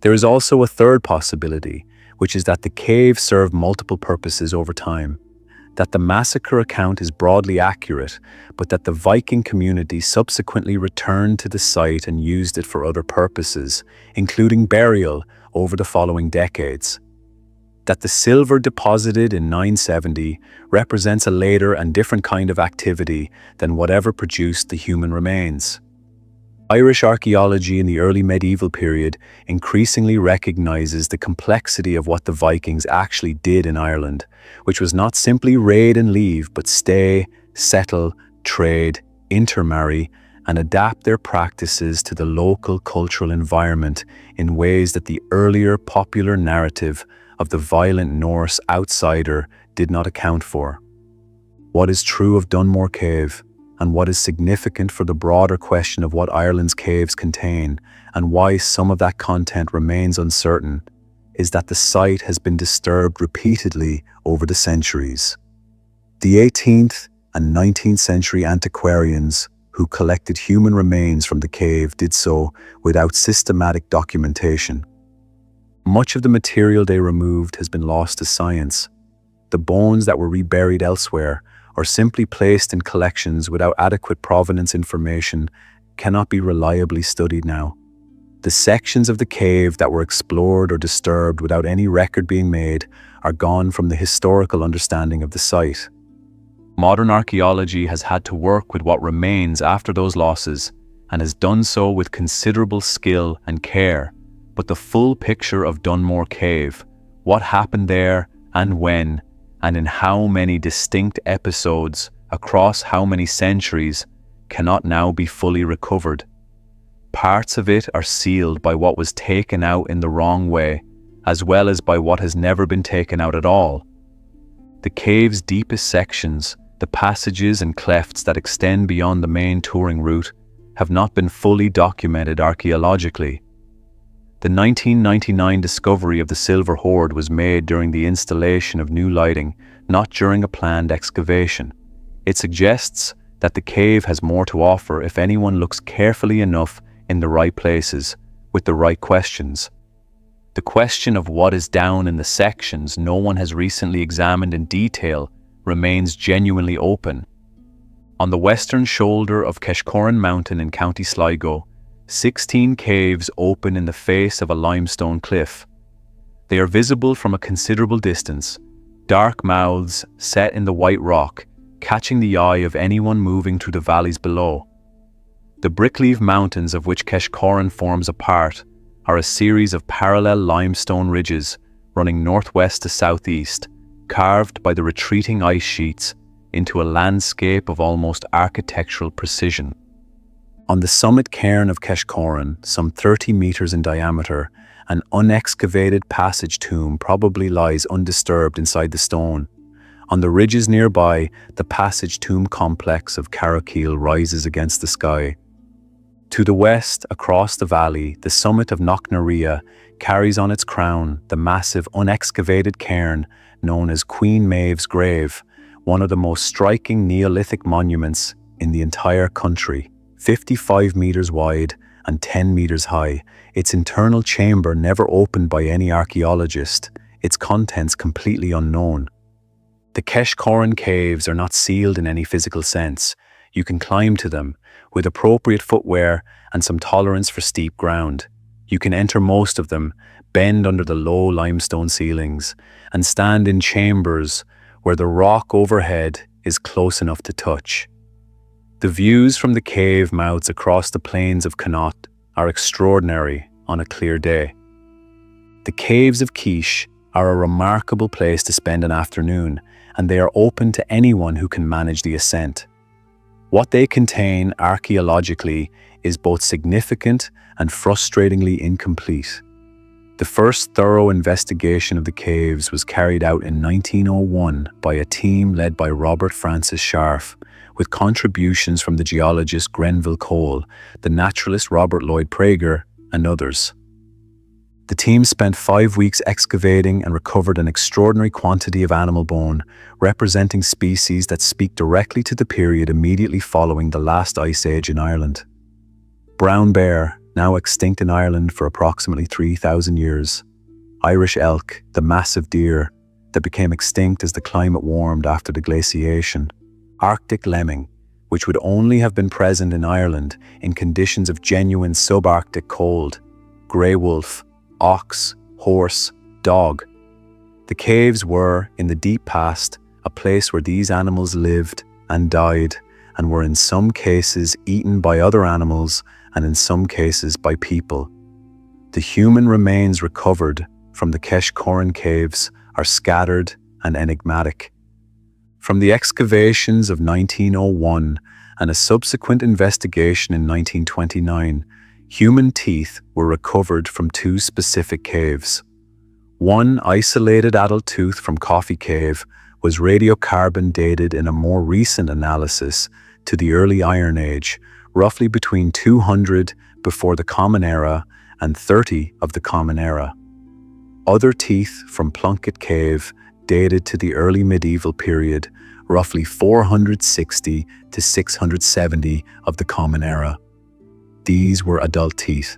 There is also a third possibility, which is that the cave served multiple purposes over time, that the massacre account is broadly accurate, but that the Viking community subsequently returned to the site and used it for other purposes, including burial over the following decades. That the silver deposited in 970 represents a later and different kind of activity than whatever produced the human remains. Irish archaeology in the early medieval period increasingly recognizes the complexity of what the Vikings actually did in Ireland, which was not simply raid and leave, but stay, settle, trade, intermarry, and adapt their practices to the local cultural environment in ways that the earlier popular narrative of the violent Norse outsider did not account for. What is true of Dunmore Cave, and what is significant for the broader question of what Ireland's caves contain and why some of that content remains uncertain, is that the site has been disturbed repeatedly over the centuries. The 18th and 19th century antiquarians who collected human remains from the cave did so without systematic documentation. Much of the material they removed has been lost to science. The bones that were reburied elsewhere or simply placed in collections without adequate provenance information cannot be reliably studied now. The sections of the cave that were explored or disturbed without any record being made are gone from the historical understanding of the site. Modern archaeology has had to work with what remains after those losses and has done so with considerable skill and care, but the full picture of Dunmore Cave, what happened there and when, and in how many distinct episodes across how many centuries, cannot now be fully recovered. Parts of it are sealed by what was taken out in the wrong way, as well as by what has never been taken out at all. The cave's deepest sections, the passages and clefts that extend beyond the main touring route, have not been fully documented archaeologically. The 1999 discovery of the silver hoard was made during the installation of new lighting, not during a planned excavation. It suggests that the cave has more to offer if anyone looks carefully enough in the right places, with the right questions. The question of what is down in the sections no one has recently examined in detail remains genuinely open. On the western shoulder of Keshcorran Mountain in County Sligo, 16 caves open in the face of a limestone cliff. They are visible from a considerable distance, dark mouths set in the white rock, catching the eye of anyone moving through the valleys below. The Brickleave Mountains, of which Keshcorran forms a part, are a series of parallel limestone ridges running northwest to southeast, carved by the retreating ice sheets into a landscape of almost architectural precision. On the summit cairn of Keshcorran, some 30 meters in diameter, an unexcavated passage tomb probably lies undisturbed inside the stone. On the ridges nearby, the passage tomb complex of Carrakeel rises against the sky. To the west, across the valley, the summit of Knocknaria carries on its crown the massive unexcavated cairn known as Queen Maeve's Grave, one of the most striking Neolithic monuments in the entire country. 55 meters wide and 10 meters high, its internal chamber never opened by any archaeologist, its contents completely unknown. The Keshcorran Caves are not sealed in any physical sense. You can climb to them with appropriate footwear and some tolerance for steep ground. You can enter most of them, bend under the low limestone ceilings, and stand in chambers where the rock overhead is close enough to touch. The views from the cave mouths across the plains of Connaught are extraordinary on a clear day. The caves of Quiche are a remarkable place to spend an afternoon, and they are open to anyone who can manage the ascent. What they contain archaeologically is both significant and frustratingly incomplete. The first thorough investigation of the caves was carried out in 1901 by a team led by Robert Francis Scharf, with contributions from the geologist Grenville Cole, the naturalist Robert Lloyd Prager, and others. The team spent 5 weeks excavating and recovered an extraordinary quantity of animal bone, representing species that speak directly to the period immediately following the last ice age in Ireland. Brown bear, now extinct in Ireland for approximately 3,000 years. Irish elk, the massive deer that became extinct as the climate warmed after the glaciation. Arctic lemming, which would only have been present in Ireland in conditions of genuine subarctic cold. Grey wolf, ox, horse, dog. The caves were, in the deep past, a place where these animals lived and died, and were in some cases eaten by other animals and in some cases by people. The human remains recovered from the Keshcorran Caves are scattered and enigmatic. From the excavations of 1901 and a subsequent investigation in 1929, human teeth were recovered from 2 specific caves. One isolated adult tooth from Coffee Cave was radiocarbon dated in a more recent analysis to the early Iron Age, roughly between 200 before the Common Era and 30 of the Common Era. Other teeth from Plunkett Cave dated to the early medieval period, roughly 460 to 670 of the Common Era. These were adult teeth,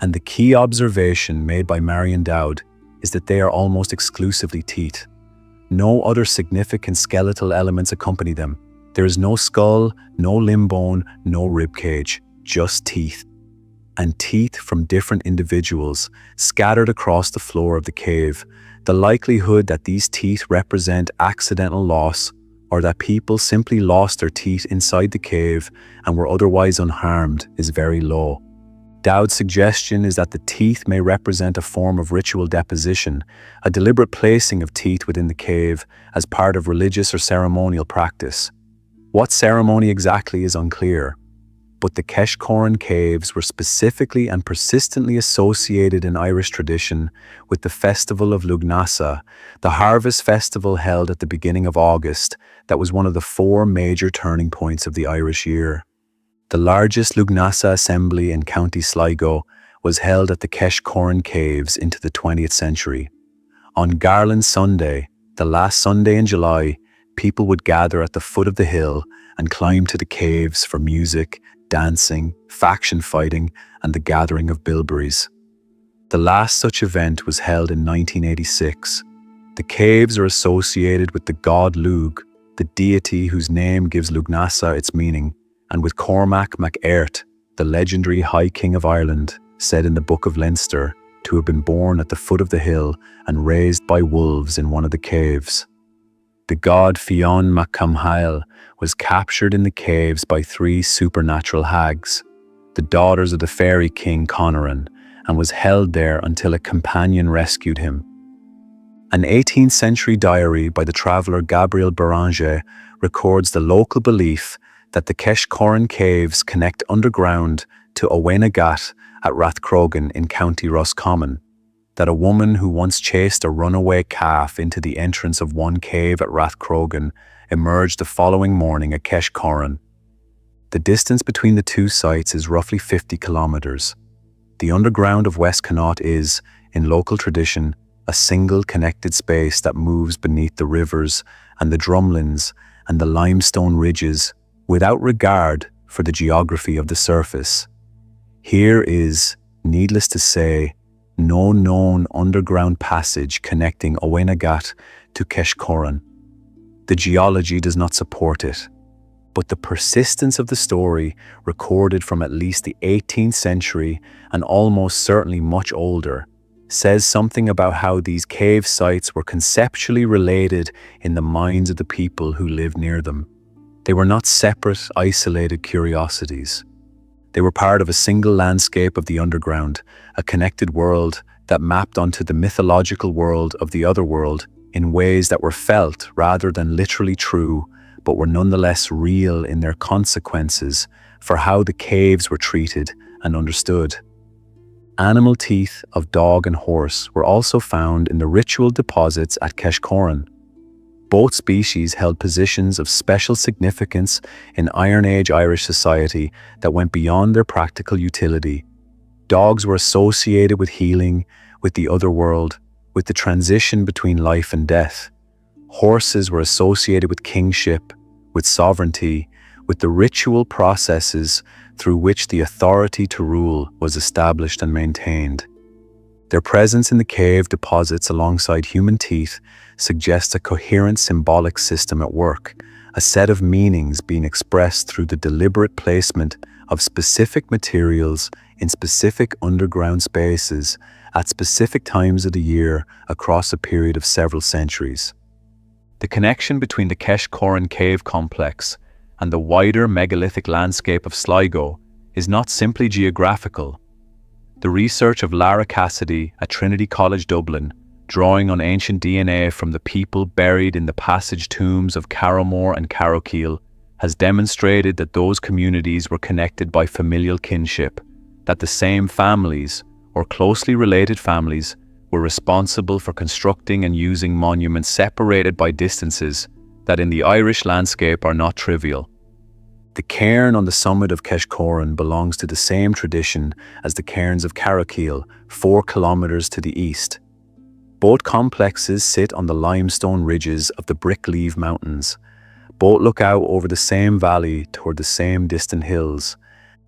and the key observation made by Marion Dowd is that they are almost exclusively teeth. No other significant skeletal elements accompany them. There is no skull, no limb bone, no rib cage, just teeth. And teeth from different individuals scattered across the floor of the cave. The likelihood that these teeth represent accidental loss, or that people simply lost their teeth inside the cave and were otherwise unharmed, is very low. Dowd's suggestion is that the teeth may represent a form of ritual deposition, a deliberate placing of teeth within the cave as part of religious or ceremonial practice. What ceremony exactly is unclear, but the Keshcorran Caves were specifically and persistently associated in Irish tradition with the festival of Lugnasa, the harvest festival held at the beginning of August that was one of the 4 major turning points of the Irish year. The largest Lugnasa assembly in County Sligo was held at the Keshcorran Caves into the 20th century. On Garland Sunday, the last Sunday in July, people would gather at the foot of the hill and climb to the caves for music, dancing, faction fighting, and the gathering of bilberries. The last such event was held in 1986. The caves are associated with the god Lugh, the deity whose name gives Lugnasa its meaning, and with Cormac mac Airt, the legendary High King of Ireland, said in the Book of Leinster to have been born at the foot of the hill and raised by wolves in one of the caves. The god Fionn mac Camhail was captured in the caves by 3 supernatural hags, the daughters of the fairy king Conaran, and was held there until a companion rescued him. An 18th century diary by the traveller Gabriel Beranger records the local belief that the Keshcorran Caves connect underground to Owenagat at Rathcroghan in County Roscommon, that a woman who once chased a runaway calf into the entrance of one cave at Rathcroghan emerged the following morning at Keshcorran. The distance between the two sites is roughly 50 kilometres. The underground of West Connaught is, in local tradition, a single connected space that moves beneath the rivers and the drumlins and the limestone ridges without regard for the geography of the surface. Here is, needless to say, no known underground passage connecting Owenagat to Keshcorran. The geology does not support it, but the persistence of the story, recorded from at least the 18th century and almost certainly much older, says something about how these cave sites were conceptually related in the minds of the people who lived near them. They were not separate, isolated curiosities. They were part of a single landscape of the underground, a connected world that mapped onto the mythological world of the other world in ways that were felt rather than literally true, but were nonetheless real in their consequences for how the caves were treated and understood. Animal teeth of dog and horse were also found in the ritual deposits at Keshcorran. Both species held positions of special significance in Iron Age Irish society that went beyond their practical utility. Dogs were associated with healing, with the other world, with the transition between life and death. Horses were associated with kingship, with sovereignty, with the ritual processes through which the authority to rule was established and maintained. Their presence in the cave deposits alongside human teeth suggests a coherent symbolic system at work, a set of meanings being expressed through the deliberate placement of specific materials in specific underground spaces at specific times of the year across a period of several centuries. The connection between the Keshcorran Cave complex and the wider megalithic landscape of Sligo is not simply geographical. The research of Lara Cassidy at Trinity College Dublin, drawing on ancient DNA from the people buried in the passage tombs of Carrowmore and Carrowkeel, has demonstrated that those communities were connected by familial kinship, that the same families, or closely related families, were responsible for constructing and using monuments separated by distances that in the Irish landscape are not trivial. The cairn on the summit of Keshcorran belongs to the same tradition as the cairns of Carrowkeel, 4 kilometres to the east. Both complexes sit on the limestone ridges of the Brickleave Mountains. Both look out over the same valley toward the same distant hills.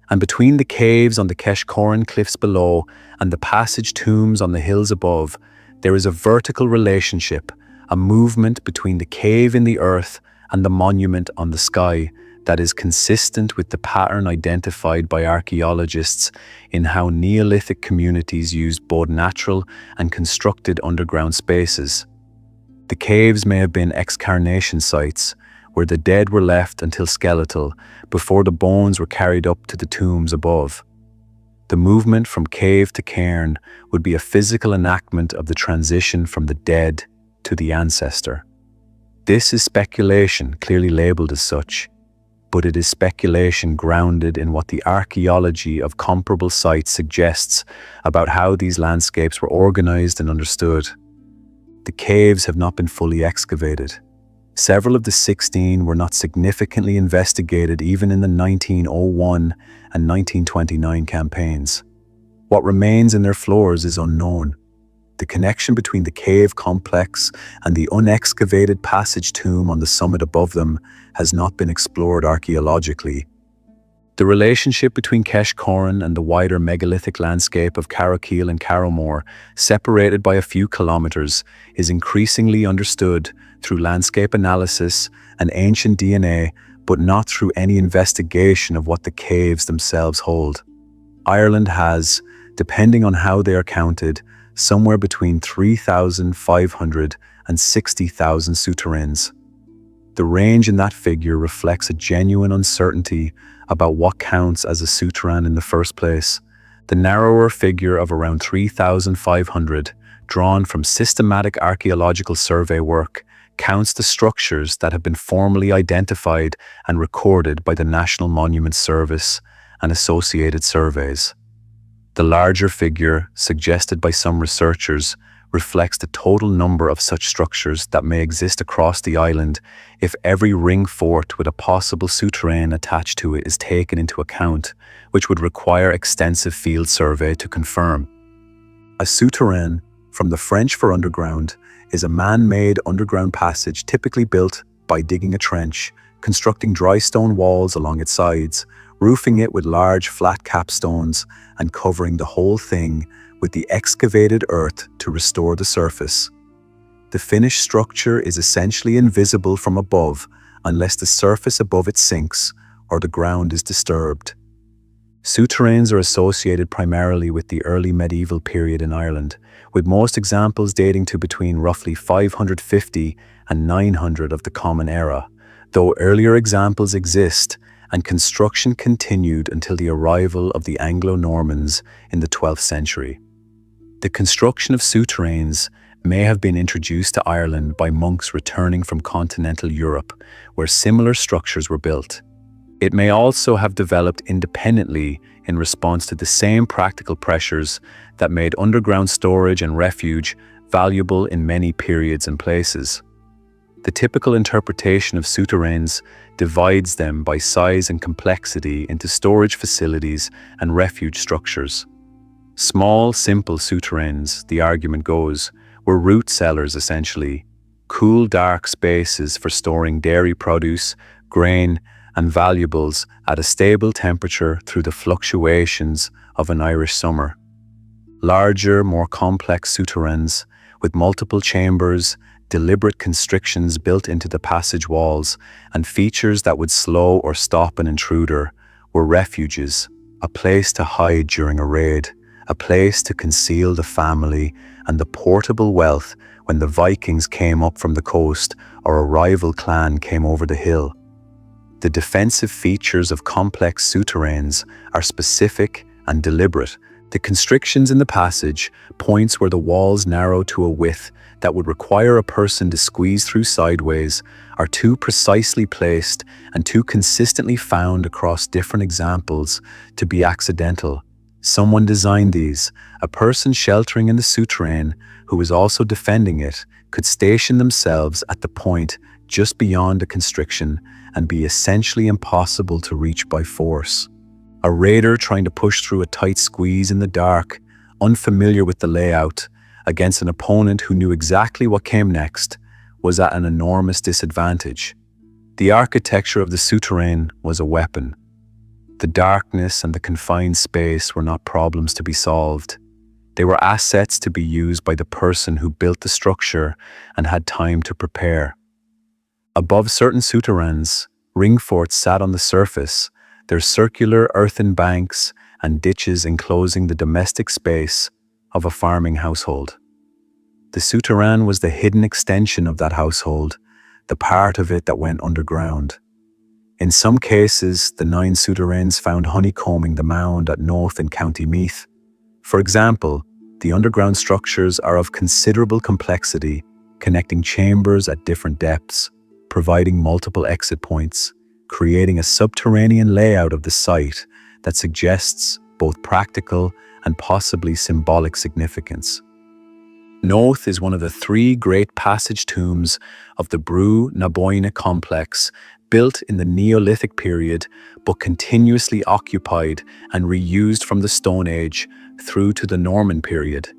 And between the caves on the Keshcorran cliffs below and the passage tombs on the hills above, there is a vertical relationship, a movement between the cave in the earth and the monument on the sky that is consistent with the pattern identified by archaeologists in how Neolithic communities used both natural and constructed underground spaces. The caves may have been excarnation sites, where the dead were left until skeletal, before the bones were carried up to the tombs above. The movement from cave to cairn would be a physical enactment of the transition from the dead to the ancestor. This is speculation, clearly labelled as such, but it is speculation grounded in what the archaeology of comparable sites suggests about how these landscapes were organised and understood. The caves have not been fully excavated. Several of the 16 were not significantly investigated even in the 1901 and 1929 campaigns. What remains in their floors is unknown. The connection between the cave complex and the unexcavated passage tomb on the summit above them has not been explored archaeologically. The relationship between Keshcorran and the wider megalithic landscape of Carrowkeel and Carrowmore, separated by a few kilometres, is increasingly understood through landscape analysis and ancient DNA, but not through any investigation of what the caves themselves hold. Ireland has, depending on how they are counted, somewhere between 3,500 and 60,000 souterrains. The range in that figure reflects a genuine uncertainty about what counts as a souterrain in the first place. The narrower figure of around 3,500, drawn from systematic archaeological survey work, counts the structures that have been formally identified and recorded by the National Monuments Service and associated surveys. The larger figure, suggested by some researchers, reflects the total number of such structures that may exist across the island if every ring fort with a possible souterrain attached to it is taken into account, which would require extensive field survey to confirm. A souterrain, from the French for underground, is a man-made underground passage typically built by digging a trench, constructing dry stone walls along its sides, roofing it with large flat capstones, and covering the whole thing with the excavated earth to restore the surface. The finished structure is essentially invisible from above unless the surface above it sinks or the ground is disturbed. Souterrains are associated primarily with the early medieval period in Ireland, with most examples dating to between roughly 550 and 900 of the Common Era, though earlier examples exist, and construction continued until the arrival of the Anglo-Normans in the 12th century. The construction of souterrains may have been introduced to Ireland by monks returning from continental Europe, where similar structures were built. It may also have developed independently in response to the same practical pressures that made underground storage and refuge valuable in many periods and places. The typical interpretation of souterrains divides them by size and complexity into storage facilities and refuge structures. Small, simple souterrains, the argument goes, were root cellars essentially, cool, dark spaces for storing dairy produce, grain, and valuables at a stable temperature through the fluctuations of an Irish summer. Larger, more complex souterrains, with multiple chambers, deliberate constrictions built into the passage walls, and features that would slow or stop an intruder, were refuges, a place to hide during a raid, a place to conceal the family and the portable wealth when the Vikings came up from the coast or a rival clan came over the hill. The defensive features of complex souterrains are specific and deliberate. The constrictions in the passage, points where the walls narrow to a width that would require a person to squeeze through sideways, are too precisely placed and too consistently found across different examples to be accidental. Someone designed these. A person sheltering in the souterrain, who was also defending it, could station themselves at the point just beyond a constriction and be essentially impossible to reach by force. A raider trying to push through a tight squeeze in the dark, unfamiliar with the layout, against an opponent who knew exactly what came next, was at an enormous disadvantage. The architecture of the souterrain was a weapon. The darkness and the confined space were not problems to be solved. They were assets to be used by the person who built the structure and had time to prepare. Above certain souterrains, ring forts sat on the surface, their circular earthen banks and ditches enclosing the domestic space of a farming household. The souterrain was the hidden extension of that household, the part of it that went underground. In some cases, the 9 souterrains found honeycombing the mound at Noath in County Meath. For example, the underground structures are of considerable complexity, connecting chambers at different depths, providing multiple exit points, creating a subterranean layout of the site that suggests both practical and possibly symbolic significance. Noath is one of the 3 great passage tombs of the Brú na Bóinne complex, built in the Neolithic period but continuously occupied and reused from the Stone Age through to the Norman period.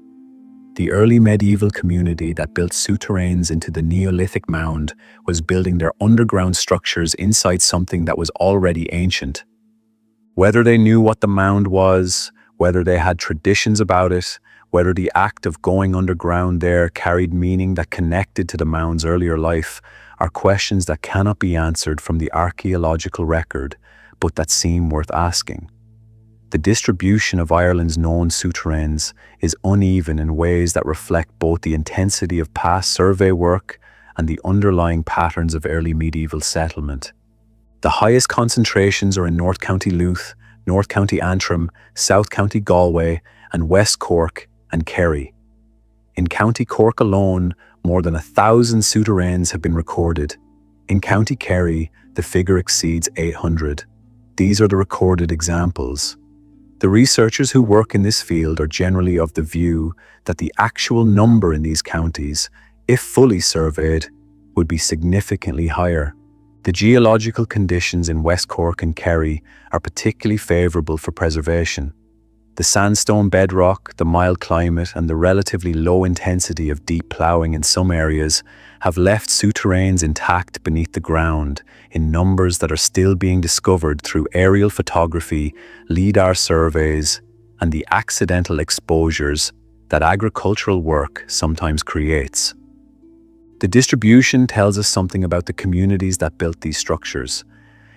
The early medieval community that built souterrains into the Neolithic mound was building their underground structures inside something that was already ancient. Whether they knew what the mound was, whether they had traditions about it, whether the act of going underground there carried meaning that connected to the mound's earlier life, are questions that cannot be answered from the archaeological record, but that seem worth asking. The distribution of Ireland's known souterrains is uneven in ways that reflect both the intensity of past survey work and the underlying patterns of early medieval settlement. The highest concentrations are in North County Louth, North County Antrim, South County Galway, and West Cork and Kerry. In County Cork alone, more than 1,000 souterrains have been recorded. In County Kerry, the figure exceeds 800. These are the recorded examples. The researchers who work in this field are generally of the view that the actual number in these counties, if fully surveyed, would be significantly higher. The geological conditions in West Cork and Kerry are particularly favourable for preservation. The sandstone bedrock, the mild climate, and the relatively low intensity of deep ploughing in some areas have left souterrains intact beneath the ground in numbers that are still being discovered through aerial photography, LIDAR surveys, and the accidental exposures that agricultural work sometimes creates. The distribution tells us something about the communities that built these structures.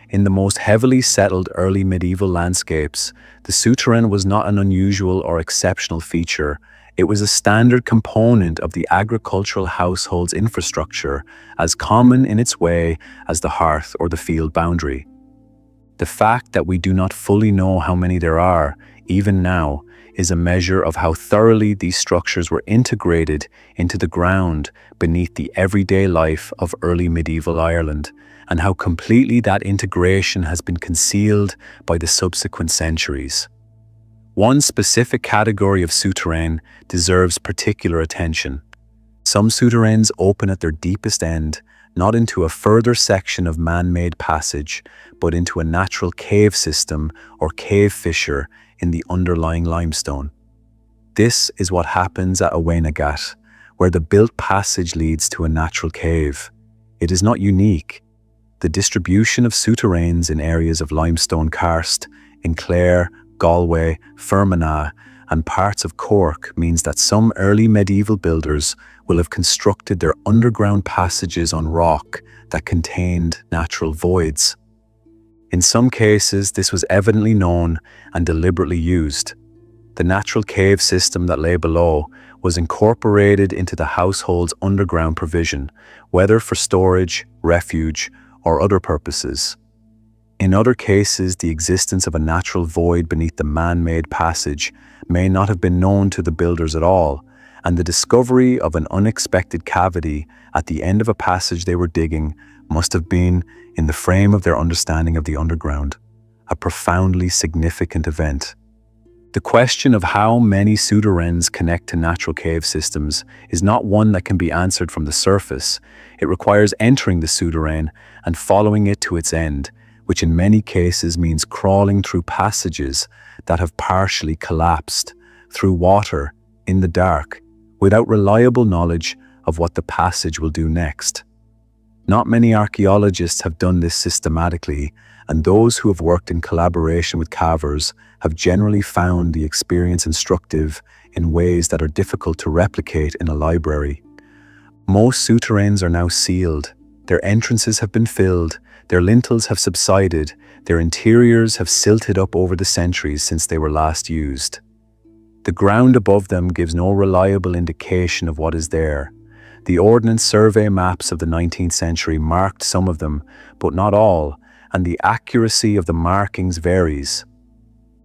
In the most heavily settled early medieval landscapes, the souterrain was not an unusual or exceptional feature. It was a standard component of the agricultural household's infrastructure, as common in its way as the hearth or the field boundary. The fact that we do not fully know how many there are, even now, is a measure of how thoroughly these structures were integrated into the ground beneath the everyday life of early medieval Ireland, and how completely that integration has been concealed by the subsequent centuries. One specific category of souterrain deserves particular attention. Some souterrains open at their deepest end, not into a further section of man-made passage, but into a natural cave system or cave fissure in the underlying limestone. This is what happens at Awenagat, where the built passage leads to a natural cave. It is not unique. The distribution of souterrains in areas of limestone karst, in Clare, Galway, Fermanagh, and parts of Cork means that some early medieval builders will have constructed their underground passages on rock that contained natural voids. In some cases, this was evidently known and deliberately used. The natural cave system that lay below was incorporated into the household's underground provision, whether for storage, refuge, or other purposes. In other cases, the existence of a natural void beneath the man-made passage may not have been known to the builders at all, and the discovery of an unexpected cavity at the end of a passage they were digging must have been in the frame of their understanding of the underground, a profoundly significant event. The question of how many souterrains connect to natural cave systems is not one that can be answered from the surface. It requires entering the souterrain and following it to its end, which in many cases means crawling through passages that have partially collapsed, through water, in the dark, without reliable knowledge of what the passage will do next. Not many archaeologists have done this systematically, and those who have worked in collaboration with cavers have generally found the experience instructive in ways that are difficult to replicate in a library. Most souterrains are now sealed. Their entrances have been filled, their lintels have subsided, their interiors have silted up over the centuries since they were last used. The ground above them gives no reliable indication of what is there. The Ordnance Survey maps of the 19th century marked some of them, but not all, and the accuracy of the markings varies.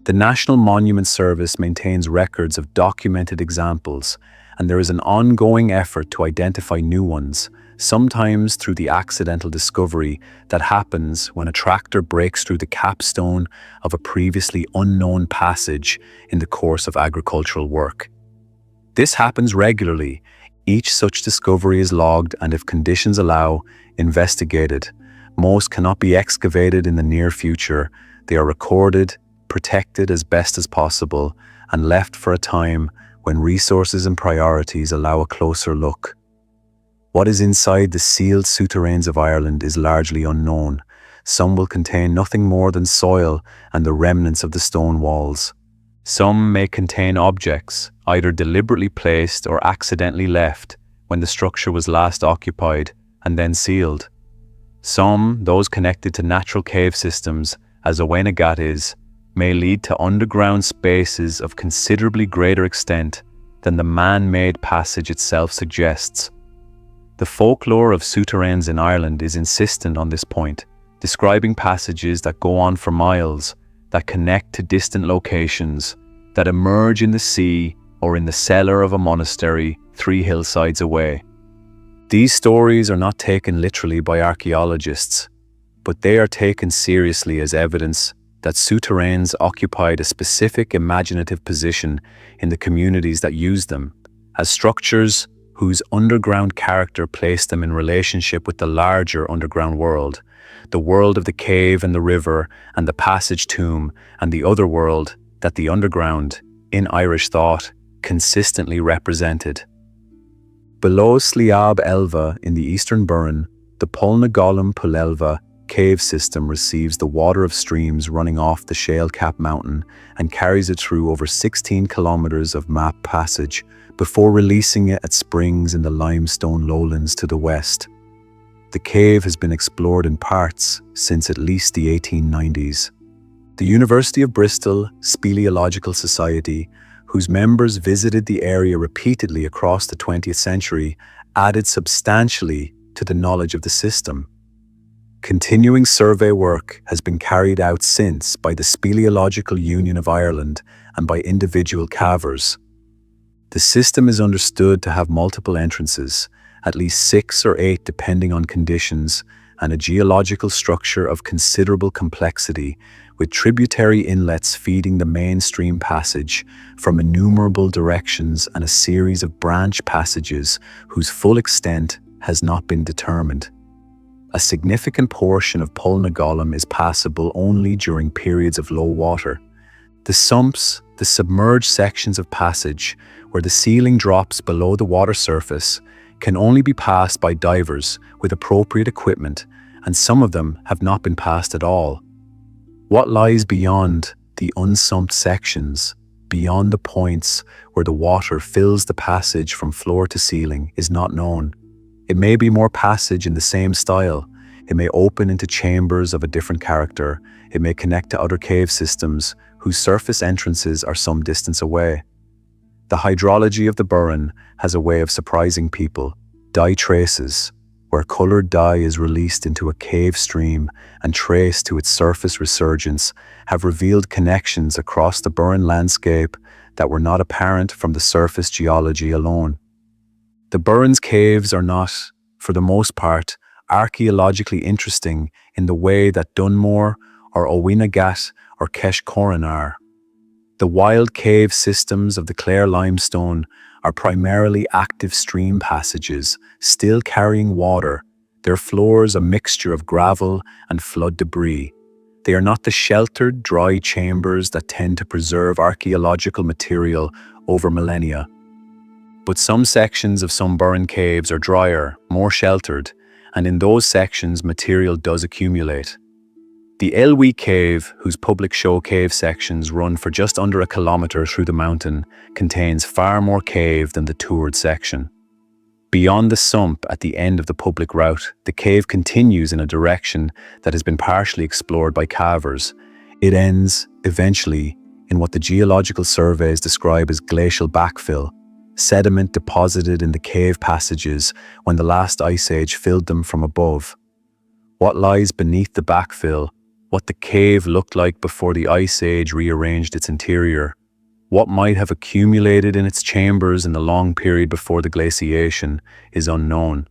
The National Monument Service maintains records of documented examples, and there is an ongoing effort to identify new ones, sometimes through the accidental discovery that happens when a tractor breaks through the capstone of a previously unknown passage in the course of agricultural work. This happens regularly. Each such discovery is logged and, if conditions allow, investigated. Most cannot be excavated in the near future. They are recorded, protected as best as possible, and left for a time when resources and priorities allow a closer look. What is inside the sealed souterrains of Ireland is largely unknown. Some will contain nothing more than soil and the remnants of the stone walls. Some may contain objects, either deliberately placed or accidentally left when the structure was last occupied and then sealed. Some, those connected to natural cave systems, as Owenagat is, may lead to underground spaces of considerably greater extent than the man-made passage itself suggests. The folklore of souterrains in Ireland is insistent on this point, describing passages that go on for miles, that connect to distant locations, that emerge in the sea or in the cellar of a monastery 3 hillsides away. These stories are not taken literally by archaeologists, but they are taken seriously as evidence that souterrains occupied a specific imaginative position in the communities that used them, as structures whose underground character placed them in relationship with the larger underground world, the world of the cave and the river and the passage tomb, and the other world that the underground, in Irish thought, consistently represented. Below Sliab Elva in the eastern Burren, the Polnagollum Pulelva cave system receives the water of streams running off the Shale Cap mountain and carries it through over 16 kilometres of map passage before releasing it at springs in the limestone lowlands to the west. The cave has been explored in parts since at least the 1890s. The University of Bristol Speleological Society, whose members visited the area repeatedly across the 20th century, added substantially to the knowledge of the system. Continuing survey work has been carried out since by the Speleological Union of Ireland and by individual cavers. The system is understood to have multiple entrances, at least 6 or 8 depending on conditions, and a geological structure of considerable complexity, with tributary inlets feeding the mainstream passage from innumerable directions and a series of branch passages whose full extent has not been determined. A significant portion of Polnagollum is passable only during periods of low water. The sumps, the submerged sections of passage, where the ceiling drops below the water surface, can only be passed by divers with appropriate equipment, and some of them have not been passed at all. What lies beyond the unsumped sections, beyond the points where the water fills the passage from floor to ceiling, is not known. It may be more passage in the same style. It may open into chambers of a different character. It may connect to other cave systems whose surface entrances are some distance away. The hydrology of the Burren has a way of surprising people. Dye traces, where coloured dye is released into a cave stream and traced to its surface resurgence, have revealed connections across the Burren landscape that were not apparent from the surface geology alone. The Burren's caves are not, for the most part, archaeologically interesting in the way that Dunmore or Owenagat or Keshcorran are. The wild cave systems of the Clare limestone are primarily active stream passages, still carrying water, their floors a mixture of gravel and flood debris. They are not the sheltered, dry chambers that tend to preserve archaeological material over millennia. But some sections of some Burren caves are drier, more sheltered, and in those sections material does accumulate. The Elwee Cave, whose public show cave sections run for just under a kilometre through the mountain, contains far more cave than the toured section. Beyond the sump at the end of the public route, the cave continues in a direction that has been partially explored by cavers. It ends, eventually, in what the geological surveys describe as glacial backfill, sediment deposited in the cave passages when the last ice age filled them from above. What lies beneath the backfill, what the cave looked like before the ice age rearranged its interior, what might have accumulated in its chambers in the long period before the glaciation, is unknown.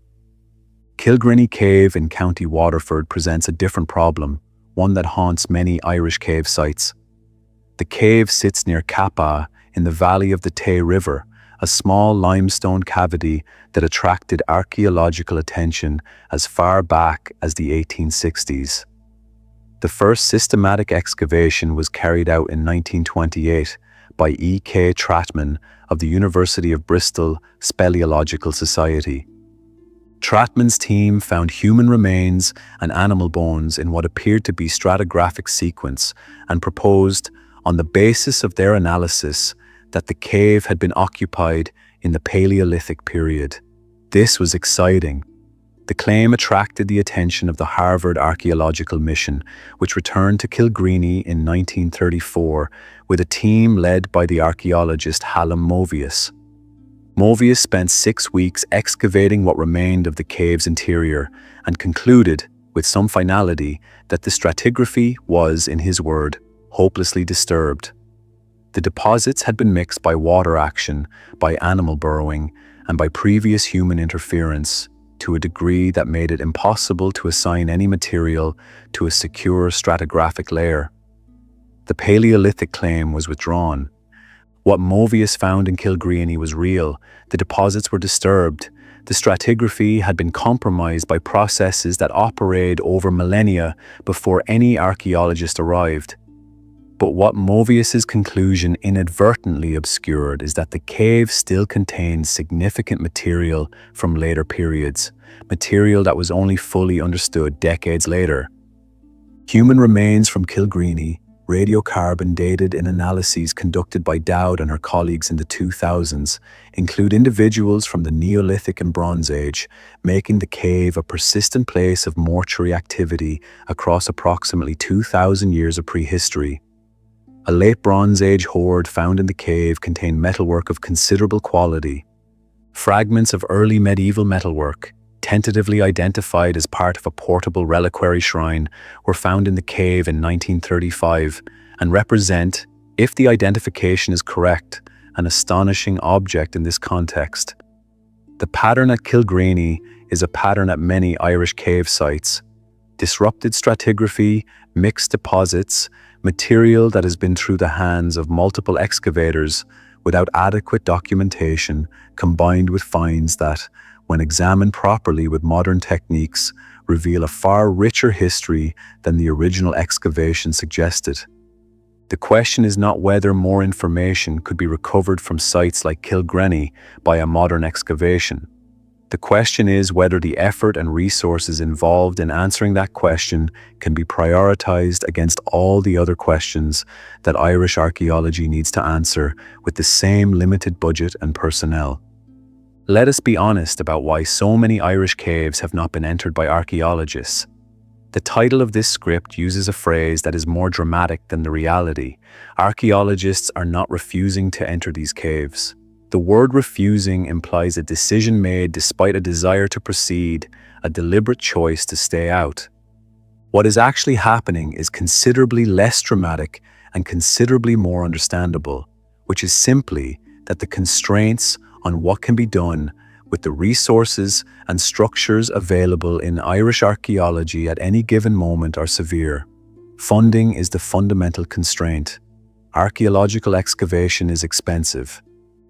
Kilkenny Cave in County Waterford presents a different problem, one that haunts many Irish cave sites. The cave sits near Cappa in the valley of the Tay River, a small limestone cavity that attracted archaeological attention as far back as the 1860s. The first systematic excavation was carried out in 1928 by E.K. Trattman of the University of Bristol Speleological Society. Trattman's team found human remains and animal bones in what appeared to be stratigraphic sequence and proposed, on the basis of their analysis, that the cave had been occupied in the Paleolithic period. This was exciting. The claim attracted the attention of the Harvard Archaeological Mission, which returned to Kilkenny in 1934 with a team led by the archaeologist Hallam Movius. Movius spent 6 weeks excavating what remained of the cave's interior and concluded, with some finality, that the stratigraphy was, in his word, hopelessly disturbed. The deposits had been mixed by water action, by animal burrowing, and by previous human interference to a degree that made it impossible to assign any material to a secure stratigraphic layer. The Paleolithic claim was withdrawn. What Movius found in Kilkenny was real. The deposits were disturbed. The stratigraphy had been compromised by processes that operated over millennia before any archaeologist arrived. But what Movius's conclusion inadvertently obscured is that the cave still contained significant material from later periods, material that was only fully understood decades later. Human remains from Kilkenny, radiocarbon dated in analyses conducted by Dowd and her colleagues in the 2000s, include individuals from the Neolithic and Bronze Age, making the cave a persistent place of mortuary activity across approximately 2,000 years of prehistory. A late Bronze Age hoard found in the cave contained metalwork of considerable quality. Fragments of early medieval metalwork, tentatively identified as part of a portable reliquary shrine, were found in the cave in 1935 and represent, if the identification is correct, an astonishing object in this context. The pattern at Kilkenny is a pattern at many Irish cave sites. Disrupted stratigraphy, mixed deposits, material that has been through the hands of multiple excavators without adequate documentation, combined with finds that, when examined properly with modern techniques, reveal a far richer history than the original excavation suggested. The question is not whether more information could be recovered from sites like Kilkenny by a modern excavation. The question is whether the effort and resources involved in answering that question can be prioritized against all the other questions that Irish archaeology needs to answer with the same limited budget and personnel. Let us be honest about why so many Irish caves have not been entered by archaeologists. The title of this script uses a phrase that is more dramatic than the reality. Archaeologists are not refusing to enter these caves. The word refusing implies a decision made despite a desire to proceed, a deliberate choice to stay out. What is actually happening is considerably less dramatic and considerably more understandable, which is simply that the constraints on what can be done with the resources and structures available in Irish archaeology at any given moment are severe. Funding is the fundamental constraint. Archaeological excavation is expensive.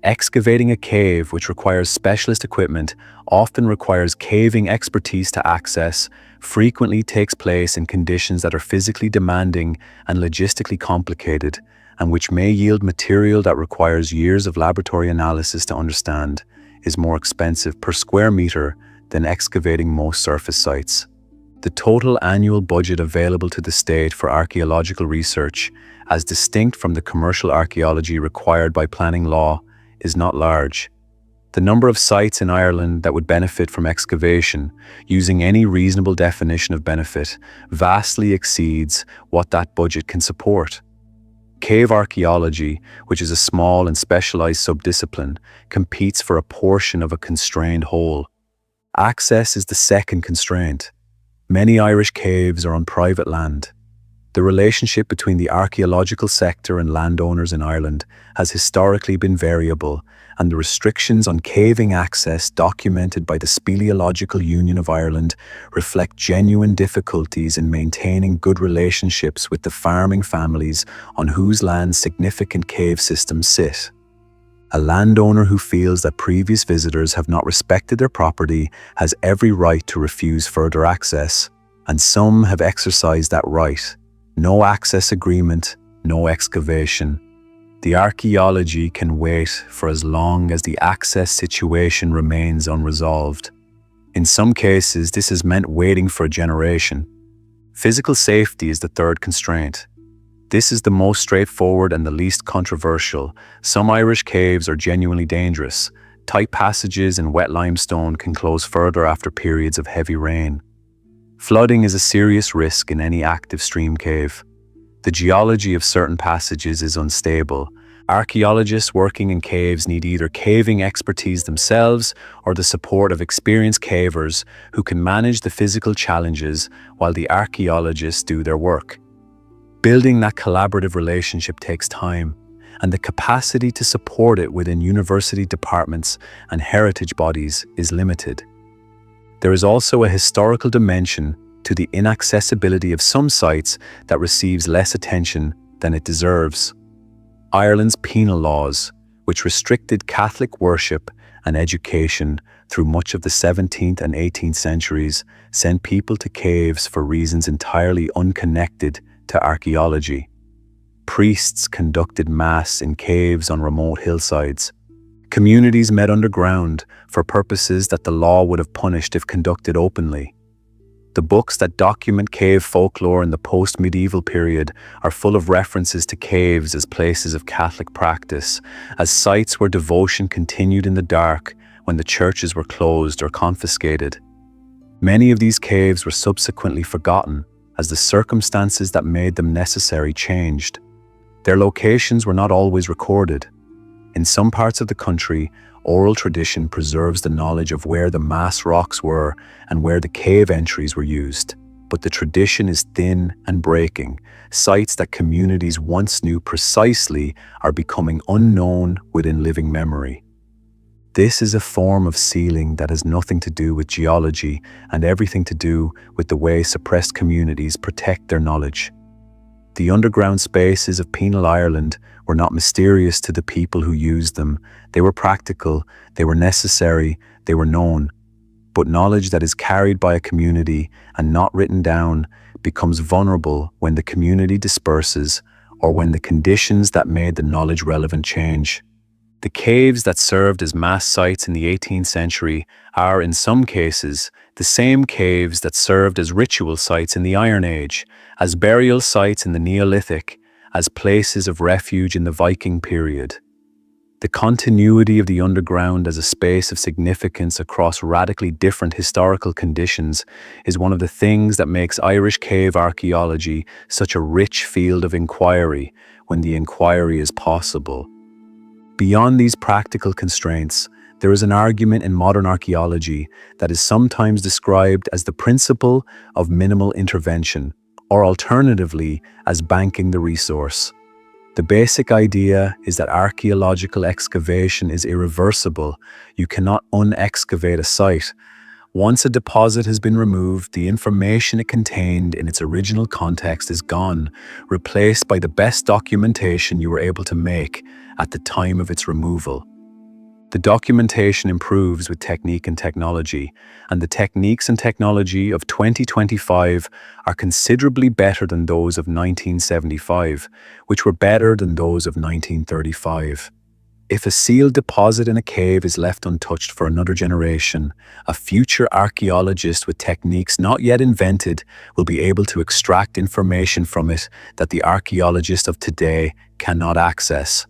Excavating a cave, which requires specialist equipment, often requires caving expertise to access, frequently takes place in conditions that are physically demanding and logistically complicated, and which may yield material that requires years of laboratory analysis to understand, is more expensive per square meter than excavating most surface sites. The total annual budget available to the state for archaeological research, as distinct from the commercial archaeology required by planning law, is not large. The number of sites in Ireland that would benefit from excavation, using any reasonable definition of benefit, vastly exceeds what that budget can support. Cave archaeology, which is a small and specialized subdiscipline, competes for a portion of a constrained whole. Access is the second constraint. Many Irish caves are on private land. The relationship between the archaeological sector and landowners in Ireland has historically been variable, and the restrictions on caving access documented by the Speleological Union of Ireland reflect genuine difficulties in maintaining good relationships with the farming families on whose land significant cave systems sit. A landowner who feels that previous visitors have not respected their property has every right to refuse further access, and some have exercised that right. No access agreement, no excavation. The archaeology can wait for as long as the access situation remains unresolved. In some cases, this has meant waiting for a generation. Physical safety is the third constraint. This is the most straightforward and the least controversial. Some Irish caves are genuinely dangerous. Tight passages in wet limestone can close further after periods of heavy rain. Flooding is a serious risk in any active stream cave. The geology of certain passages is unstable. Archaeologists working in caves need either caving expertise themselves or the support of experienced cavers who can manage the physical challenges while the archaeologists do their work. Building that collaborative relationship takes time, and the capacity to support it within university departments and heritage bodies is limited. There is also a historical dimension to the inaccessibility of some sites that receives less attention than it deserves. Ireland's penal laws, which restricted Catholic worship and education through much of the 17th and 18th centuries, sent people to caves for reasons entirely unconnected to archaeology. Priests conducted mass in caves on remote hillsides. Communities met underground for purposes that the law would have punished if conducted openly. The books that document cave folklore in the post-medieval period are full of references to caves as places of Catholic practice, as sites where devotion continued in the dark when the churches were closed or confiscated. Many of these caves were subsequently forgotten as the circumstances that made them necessary changed. Their locations were not always recorded. In some parts of the country, oral tradition preserves the knowledge of where the mass rocks were and where the cave entries were used. But the tradition is thin and breaking. Sites that communities once knew precisely are becoming unknown within living memory. This is a form of sealing that has nothing to do with geology and everything to do with the way suppressed communities protect their knowledge. The underground spaces of penal Ireland were not mysterious to the people who used them. They were practical, they were necessary, they were known. But knowledge that is carried by a community and not written down becomes vulnerable when the community disperses or when the conditions that made the knowledge relevant change. The caves that served as mass sites in the 18th century are, in some cases, the same caves that served as ritual sites in the Iron Age, as burial sites in the Neolithic, as places of refuge in the Viking period. The continuity of the underground as a space of significance across radically different historical conditions is one of the things that makes Irish cave archaeology such a rich field of inquiry when the inquiry is possible. Beyond these practical constraints, there is an argument in modern archaeology that is sometimes described as the principle of minimal intervention, or alternatively, as banking the resource. The basic idea is that archaeological excavation is irreversible. You cannot unexcavate a site. Once a deposit has been removed, the information it contained in its original context is gone, replaced by the best documentation you were able to make at the time of its removal. The documentation improves with technique and technology, and the techniques and technology of 2025 are considerably better than those of 1975, which were better than those of 1935. If a sealed deposit in a cave is left untouched for another generation, a future archaeologist with techniques not yet invented will be able to extract information from it that the archaeologist of today cannot access.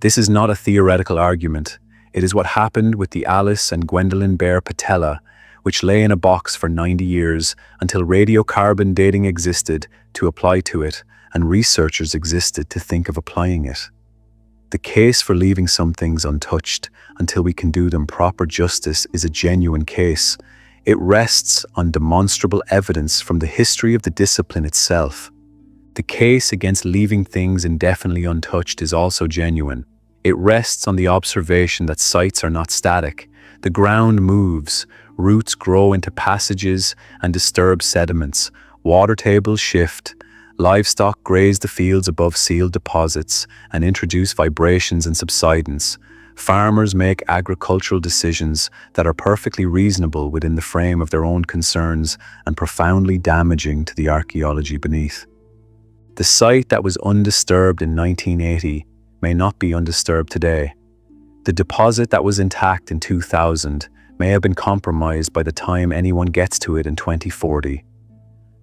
This is not a theoretical argument. It is what happened with the Alice and Gwendolyn Bear patella, which lay in a box for 90 years until radiocarbon dating existed to apply to it and researchers existed to think of applying it. The case for leaving some things untouched until we can do them proper justice is a genuine case. It rests on demonstrable evidence from the history of the discipline itself. The case against leaving things indefinitely untouched is also genuine. It rests on the observation that sites are not static. The ground moves, roots grow into passages and disturb sediments, water tables shift, livestock graze the fields above sealed deposits and introduce vibrations and subsidence. Farmers make agricultural decisions that are perfectly reasonable within the frame of their own concerns and profoundly damaging to the archaeology beneath. The site that was undisturbed in 1980 may not be undisturbed today. The deposit that was intact in 2000 may have been compromised by the time anyone gets to it in 2040.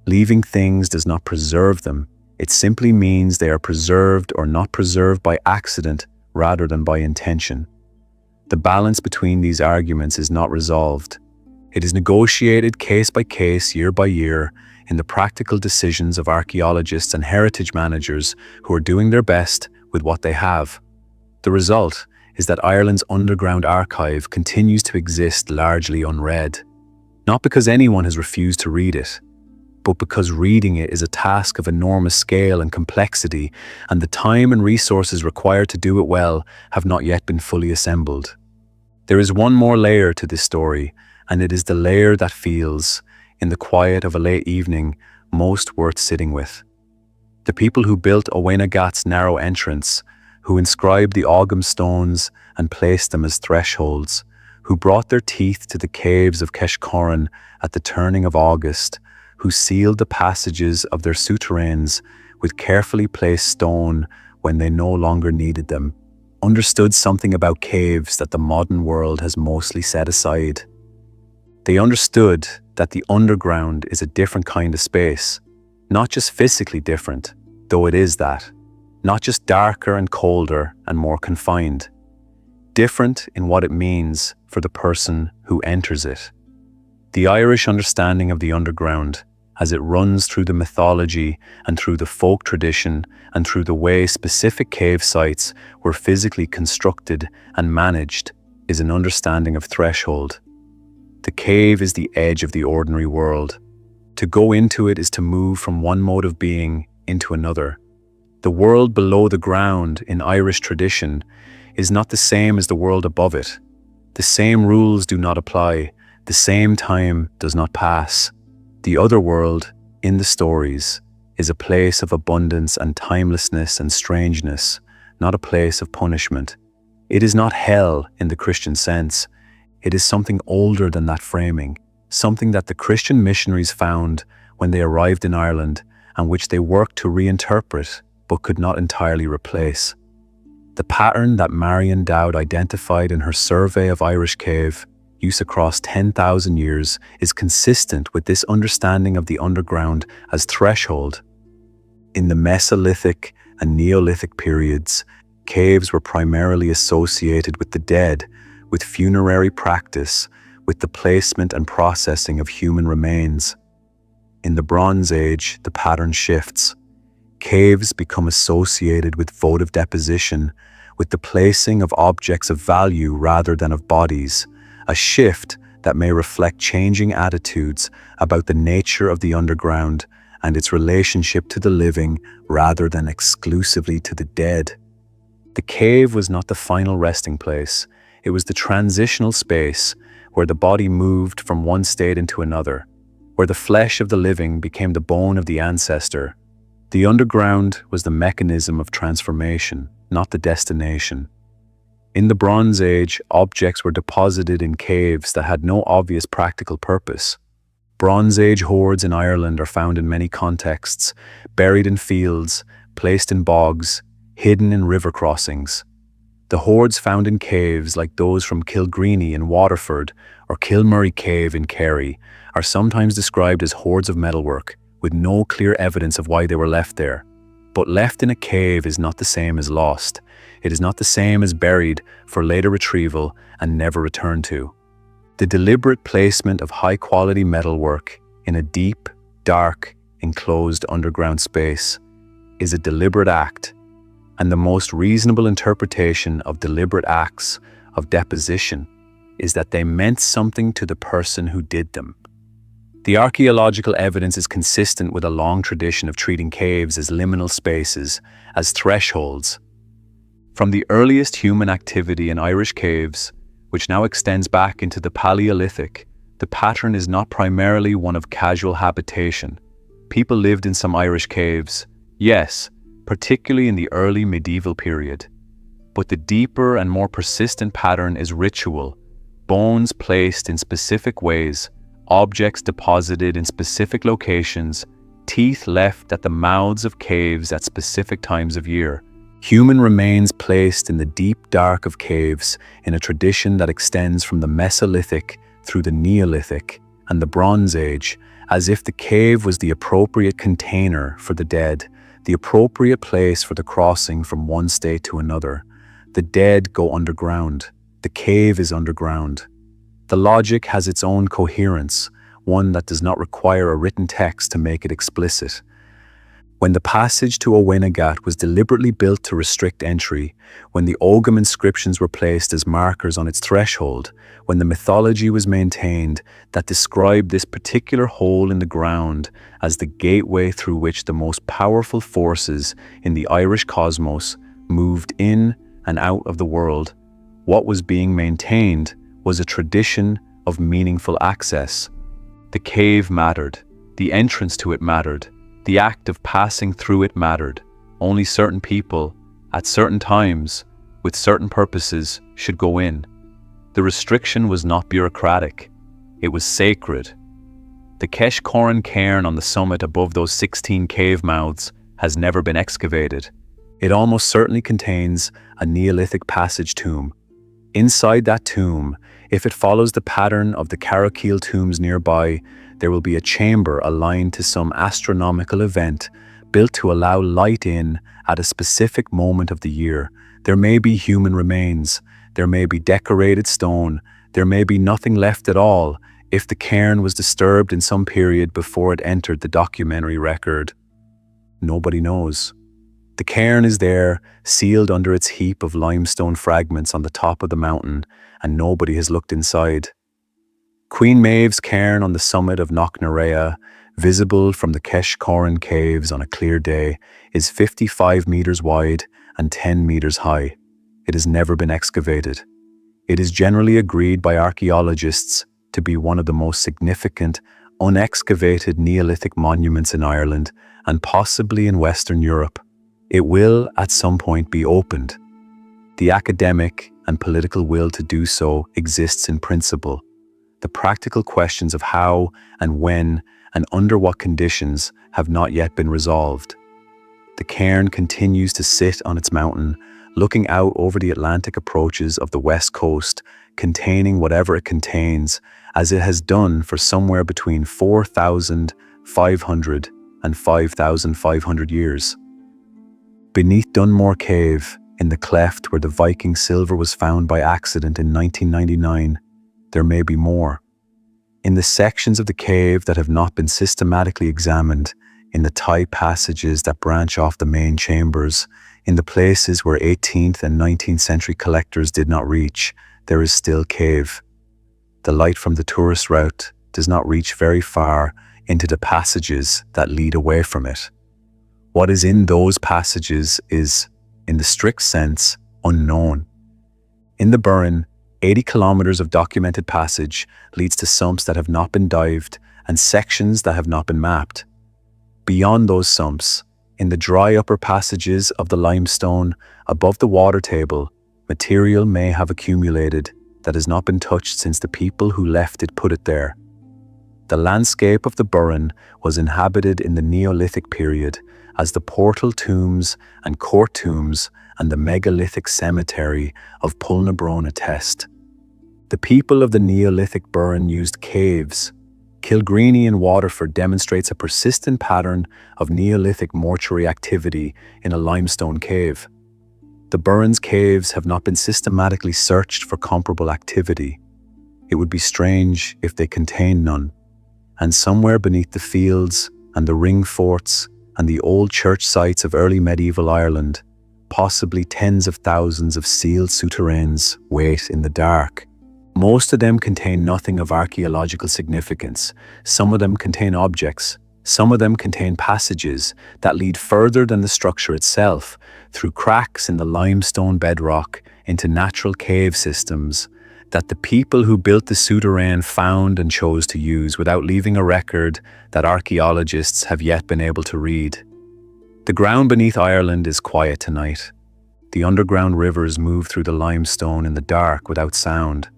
Leaving things does not preserve them. It simply means they are preserved or not preserved by accident rather than by intention. The balance between these arguments is not resolved. It is negotiated case by case, year by year, in the practical decisions of archaeologists and heritage managers who are doing their best with what they have. The result is that Ireland's underground archive continues to exist largely unread. Not because anyone has refused to read it, but because reading it is a task of enormous scale and complexity, and the time and resources required to do it well have not yet been fully assembled. There is one more layer to this story, and it is the layer that feels, in the quiet of a late evening, most worth sitting with. The people who built Owenagat's narrow entrance, who inscribed the Ogham stones and placed them as thresholds, who brought their teeth to the caves of Keshcorran at the turning of August, who sealed the passages of their souterrains with carefully placed stone when they no longer needed them, understood something about caves that the modern world has mostly set aside. They understood that the underground is a different kind of space, not just physically different, though it is that, not just darker and colder and more confined, different in what it means for the person who enters it. The Irish understanding of the underground, as it runs through the mythology and through the folk tradition and through the way specific cave sites were physically constructed and managed, is an understanding of threshold. The cave is the edge of the ordinary world. To go into it is to move from one mode of being into another. The world below the ground in Irish tradition is not the same as the world above it. The same rules do not apply. The same time does not pass. The other world, in the stories, is a place of abundance and timelessness and strangeness, not a place of punishment. It is not hell in the Christian sense. It is something older than that framing, something that the Christian missionaries found when they arrived in Ireland and which they worked to reinterpret but could not entirely replace. The pattern that Marion Dowd identified in her survey of Irish cave use across 10,000 years is consistent with this understanding of the underground as threshold. In the Mesolithic and Neolithic periods, caves were primarily associated with the dead, with funerary practice, with the placement and processing of human remains. In the Bronze Age, the pattern shifts. Caves become associated with votive deposition, with the placing of objects of value rather than of bodies, a shift that may reflect changing attitudes about the nature of the underground and its relationship to the living rather than exclusively to the dead. The cave was not the final resting place. It was the transitional space where the body moved from one state into another, where the flesh of the living became the bone of the ancestor. The underground was the mechanism of transformation, not the destination. In the Bronze Age, objects were deposited in caves that had no obvious practical purpose. Bronze Age hoards in Ireland are found in many contexts, buried in fields, placed in bogs, hidden in river crossings. The hoards found in caves like those from Kilkenny in Waterford or Kilmurry Cave in Kerry are sometimes described as hoards of metalwork, with no clear evidence of why they were left there. But left in a cave is not the same as lost. It is not the same as buried for later retrieval and never returned to. The deliberate placement of high-quality metalwork in a deep, dark, enclosed underground space is a deliberate act, and the most reasonable interpretation of deliberate acts of deposition is that they meant something to the person who did them. The archaeological evidence is consistent with a long tradition of treating caves as liminal spaces, as thresholds. From the earliest human activity in Irish caves, which now extends back into the Paleolithic, the pattern is not primarily one of casual habitation. People lived in some Irish caves, yes, particularly in the early medieval period. But the deeper and more persistent pattern is ritual, bones placed in specific ways, objects deposited in specific locations, teeth left at the mouths of caves at specific times of year. Human remains placed in the deep dark of caves in a tradition that extends from the Mesolithic through the Neolithic and the Bronze Age, as if the cave was the appropriate container for the dead, the appropriate place for the crossing from one state to another. The dead go underground. The cave is underground. The logic has its own coherence, one that does not require a written text to make it explicit. When the passage to Oweynagat was deliberately built to restrict entry, when the Ogham inscriptions were placed as markers on its threshold, when the mythology was maintained that described this particular hole in the ground as the gateway through which the most powerful forces in the Irish cosmos moved in and out of the world, what was being maintained was a tradition of meaningful access. The cave mattered. The entrance to it mattered. The act of passing through it mattered. Only certain people, at certain times, with certain purposes, should go in. The restriction was not bureaucratic. It was sacred. The Keshcorran cairn on the summit above those 16 cave mouths has never been excavated. It almost certainly contains a Neolithic passage tomb. Inside that tomb, if it follows the pattern of the Carrowkeel tombs nearby, there will be a chamber aligned to some astronomical event built to allow light in at a specific moment of the year. There may be human remains, there may be decorated stone, there may be nothing left at all if the cairn was disturbed in some period before it entered the documentary record. Nobody knows. The cairn is there, sealed under its heap of limestone fragments on the top of the mountain, and nobody has looked inside. Queen Maeve's cairn on the summit of Knocknarea, visible from the Keshcorran Caves on a clear day, is 55 meters wide and 10 meters high. It has never been excavated. It is generally agreed by archaeologists to be one of the most significant, unexcavated Neolithic monuments in Ireland and possibly in Western Europe. It will, at some point, be opened. The academic and political will to do so exists in principle. The practical questions of how and when and under what conditions have not yet been resolved. The cairn continues to sit on its mountain, looking out over the Atlantic approaches of the west coast, containing whatever it contains, as it has done for somewhere between 4,500 and 5,500 years. Beneath Dunmore Cave, in the cleft where the Viking silver was found by accident in 1999, there may be more. In the sections of the cave that have not been systematically examined, in the tight passages that branch off the main chambers, in the places where 18th and 19th century collectors did not reach, there is still cave. The light from the tourist route does not reach very far into the passages that lead away from it. What is in those passages is, in the strict sense, unknown. In the Burren, 80 kilometres of documented passage leads to sumps that have not been dived and sections that have not been mapped. Beyond those sumps, in the dry upper passages of the limestone above the water table, material may have accumulated that has not been touched since the people who left it put it there. The landscape of the Burren was inhabited in the Neolithic period, as the portal tombs and court tombs and the megalithic cemetery of Pulnabrone attest. The people of the Neolithic Burren used caves. Kilkenny in Waterford demonstrates a persistent pattern of Neolithic mortuary activity in a limestone cave. The Burren's caves have not been systematically searched for comparable activity. It would be strange if they contained none. And somewhere beneath the fields and the ring forts and the old church sites of early medieval Ireland, possibly tens of thousands of sealed souterrains wait in the dark. Most of them contain nothing of archaeological significance. Some of them contain objects. Some of them contain passages that lead further than the structure itself, through cracks in the limestone bedrock into natural cave systems that the people who built the souterrain found and chose to use without leaving a record that archaeologists have yet been able to read. The ground beneath Ireland is quiet tonight. The underground rivers move through the limestone in the dark without sound.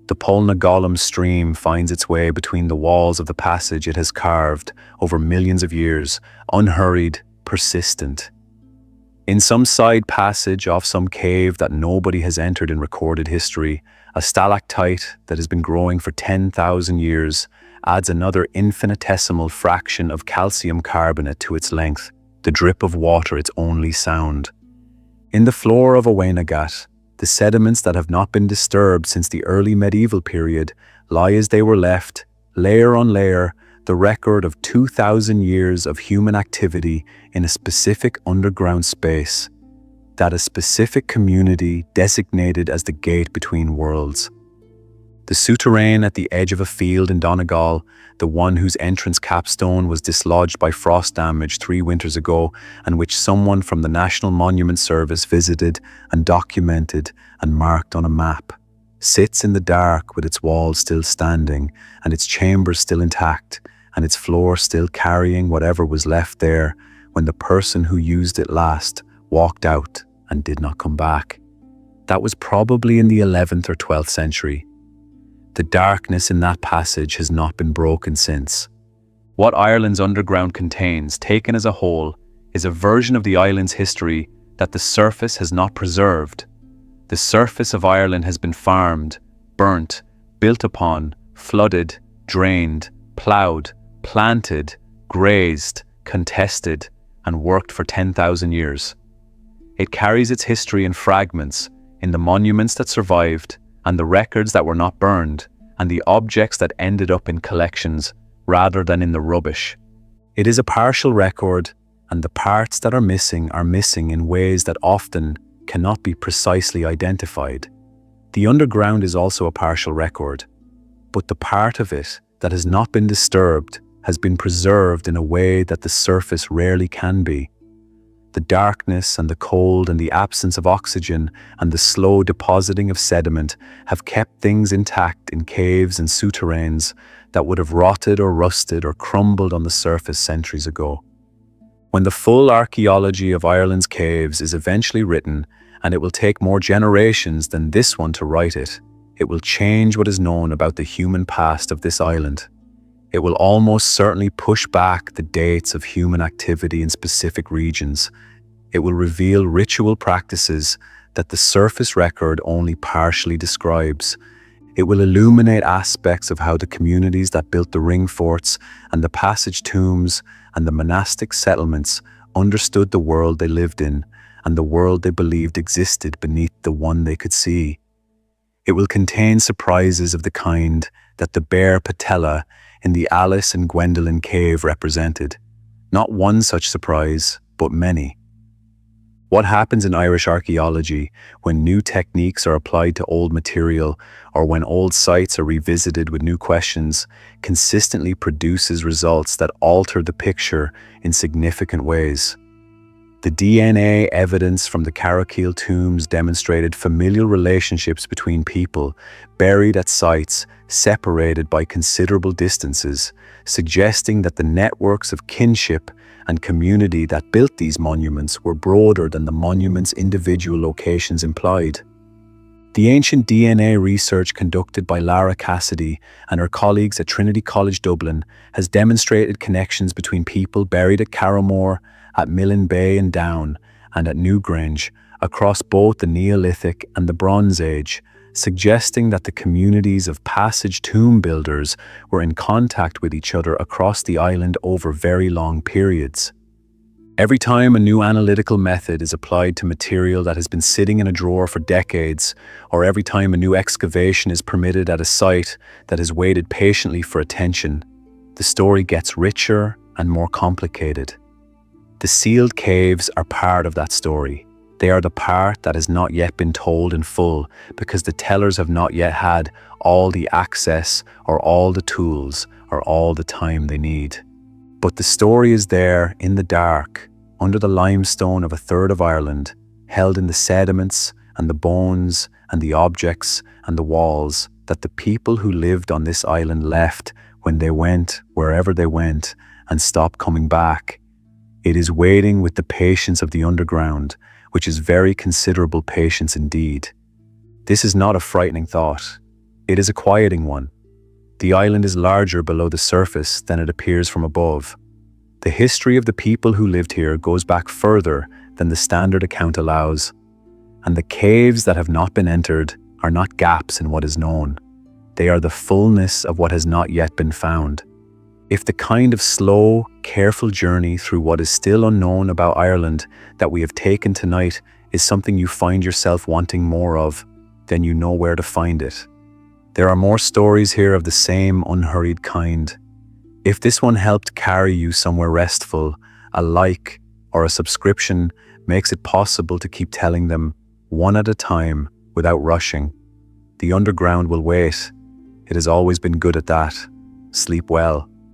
The Polnagollum stream finds its way between the walls of the passage it has carved over millions of years, unhurried, persistent. In some side passage off some cave that nobody has entered in recorded history, a stalactite that has been growing for 10,000 years adds another infinitesimal fraction of calcium carbonate to its length, the drip of water its only sound. In the floor of a Wainagat, the sediments that have not been disturbed since the early medieval period lie as they were left, layer on layer, the record of 2,000 years of human activity in a specific underground space, that a specific community designated as the gate between worlds. The souterrain at the edge of a field in Donegal, the one whose entrance capstone was dislodged by frost damage 3 winters ago and which someone from the National Monument Service visited and documented and marked on a map, sits in the dark with its walls still standing and its chambers still intact and its floor still carrying whatever was left there when the person who used it last walked out and did not come back. That was probably in the 11th or 12th century. The darkness in that passage has not been broken since. What Ireland's underground contains, taken as a whole, is a version of the island's history that the surface has not preserved. The surface of Ireland has been farmed, burnt, built upon, flooded, drained, ploughed, planted, grazed, contested, and worked for 10,000 years. It carries its history in fragments, in the monuments that survived, and the records that were not burned, and the objects that ended up in collections rather than in the rubbish. It is a partial record, and the parts that are missing in ways that often cannot be precisely identified. The underground is also a partial record, but the part of it that has not been disturbed has been preserved in a way that the surface rarely can be. The darkness and the cold and the absence of oxygen and the slow depositing of sediment have kept things intact in caves and souterrains that would have rotted or rusted or crumbled on the surface centuries ago. When the full archaeology of Ireland's caves is eventually written, and it will take more generations than this one to write it, it will change what is known about the human past of this island. It will almost certainly push back the dates of human activity in specific regions. It will reveal ritual practices that the surface record only partially describes. It will illuminate aspects of how the communities that built the ring forts and the passage tombs and the monastic settlements understood the world they lived in and the world they believed existed beneath the one they could see. It will contain surprises of the kind that the bare patella in the Alice and Gwendolen cave represented. Not one such surprise, but many. What happens in Irish archaeology when new techniques are applied to old material or when old sites are revisited with new questions consistently produces results that alter the picture in significant ways. The DNA evidence from the Carrowkeel tombs demonstrated familial relationships between people buried at sites separated by considerable distances, suggesting that the networks of kinship and community that built these monuments were broader than the monument's individual locations implied. The ancient DNA research conducted by Lara Cassidy and her colleagues at Trinity College Dublin has demonstrated connections between people buried at Carrowmore, at Millen Bay in Down, and at Newgrange, across both the Neolithic and the Bronze Age, suggesting that the communities of passage tomb builders were in contact with each other across the island over very long periods. Every time a new analytical method is applied to material that has been sitting in a drawer for decades, or every time a new excavation is permitted at a site that has waited patiently for attention, the story gets richer and more complicated. The sealed caves are part of that story. They are the part that has not yet been told in full because the tellers have not yet had all the access or all the tools or all the time they need. But the story is there in the dark, under the limestone of a third of Ireland, held in the sediments and the bones and the objects and the walls that the people who lived on this island left when they went wherever they went and stopped coming back. It is waiting with the patience of the underground, which is very considerable patience indeed. This is not a frightening thought. It is a quieting one. The island is larger below the surface than it appears from above. The history of the people who lived here goes back further than the standard account allows. And the caves that have not been entered are not gaps in what is known. They are the fullness of what has not yet been found. If the kind of slow, careful journey through what is still unknown about Ireland that we have taken tonight is something you find yourself wanting more of, then you know where to find it. There are more stories here of the same unhurried kind. If this one helped carry you somewhere restful, a like or a subscription makes it possible to keep telling them, one at a time, without rushing. The underground will wait. It has always been good at that. Sleep well.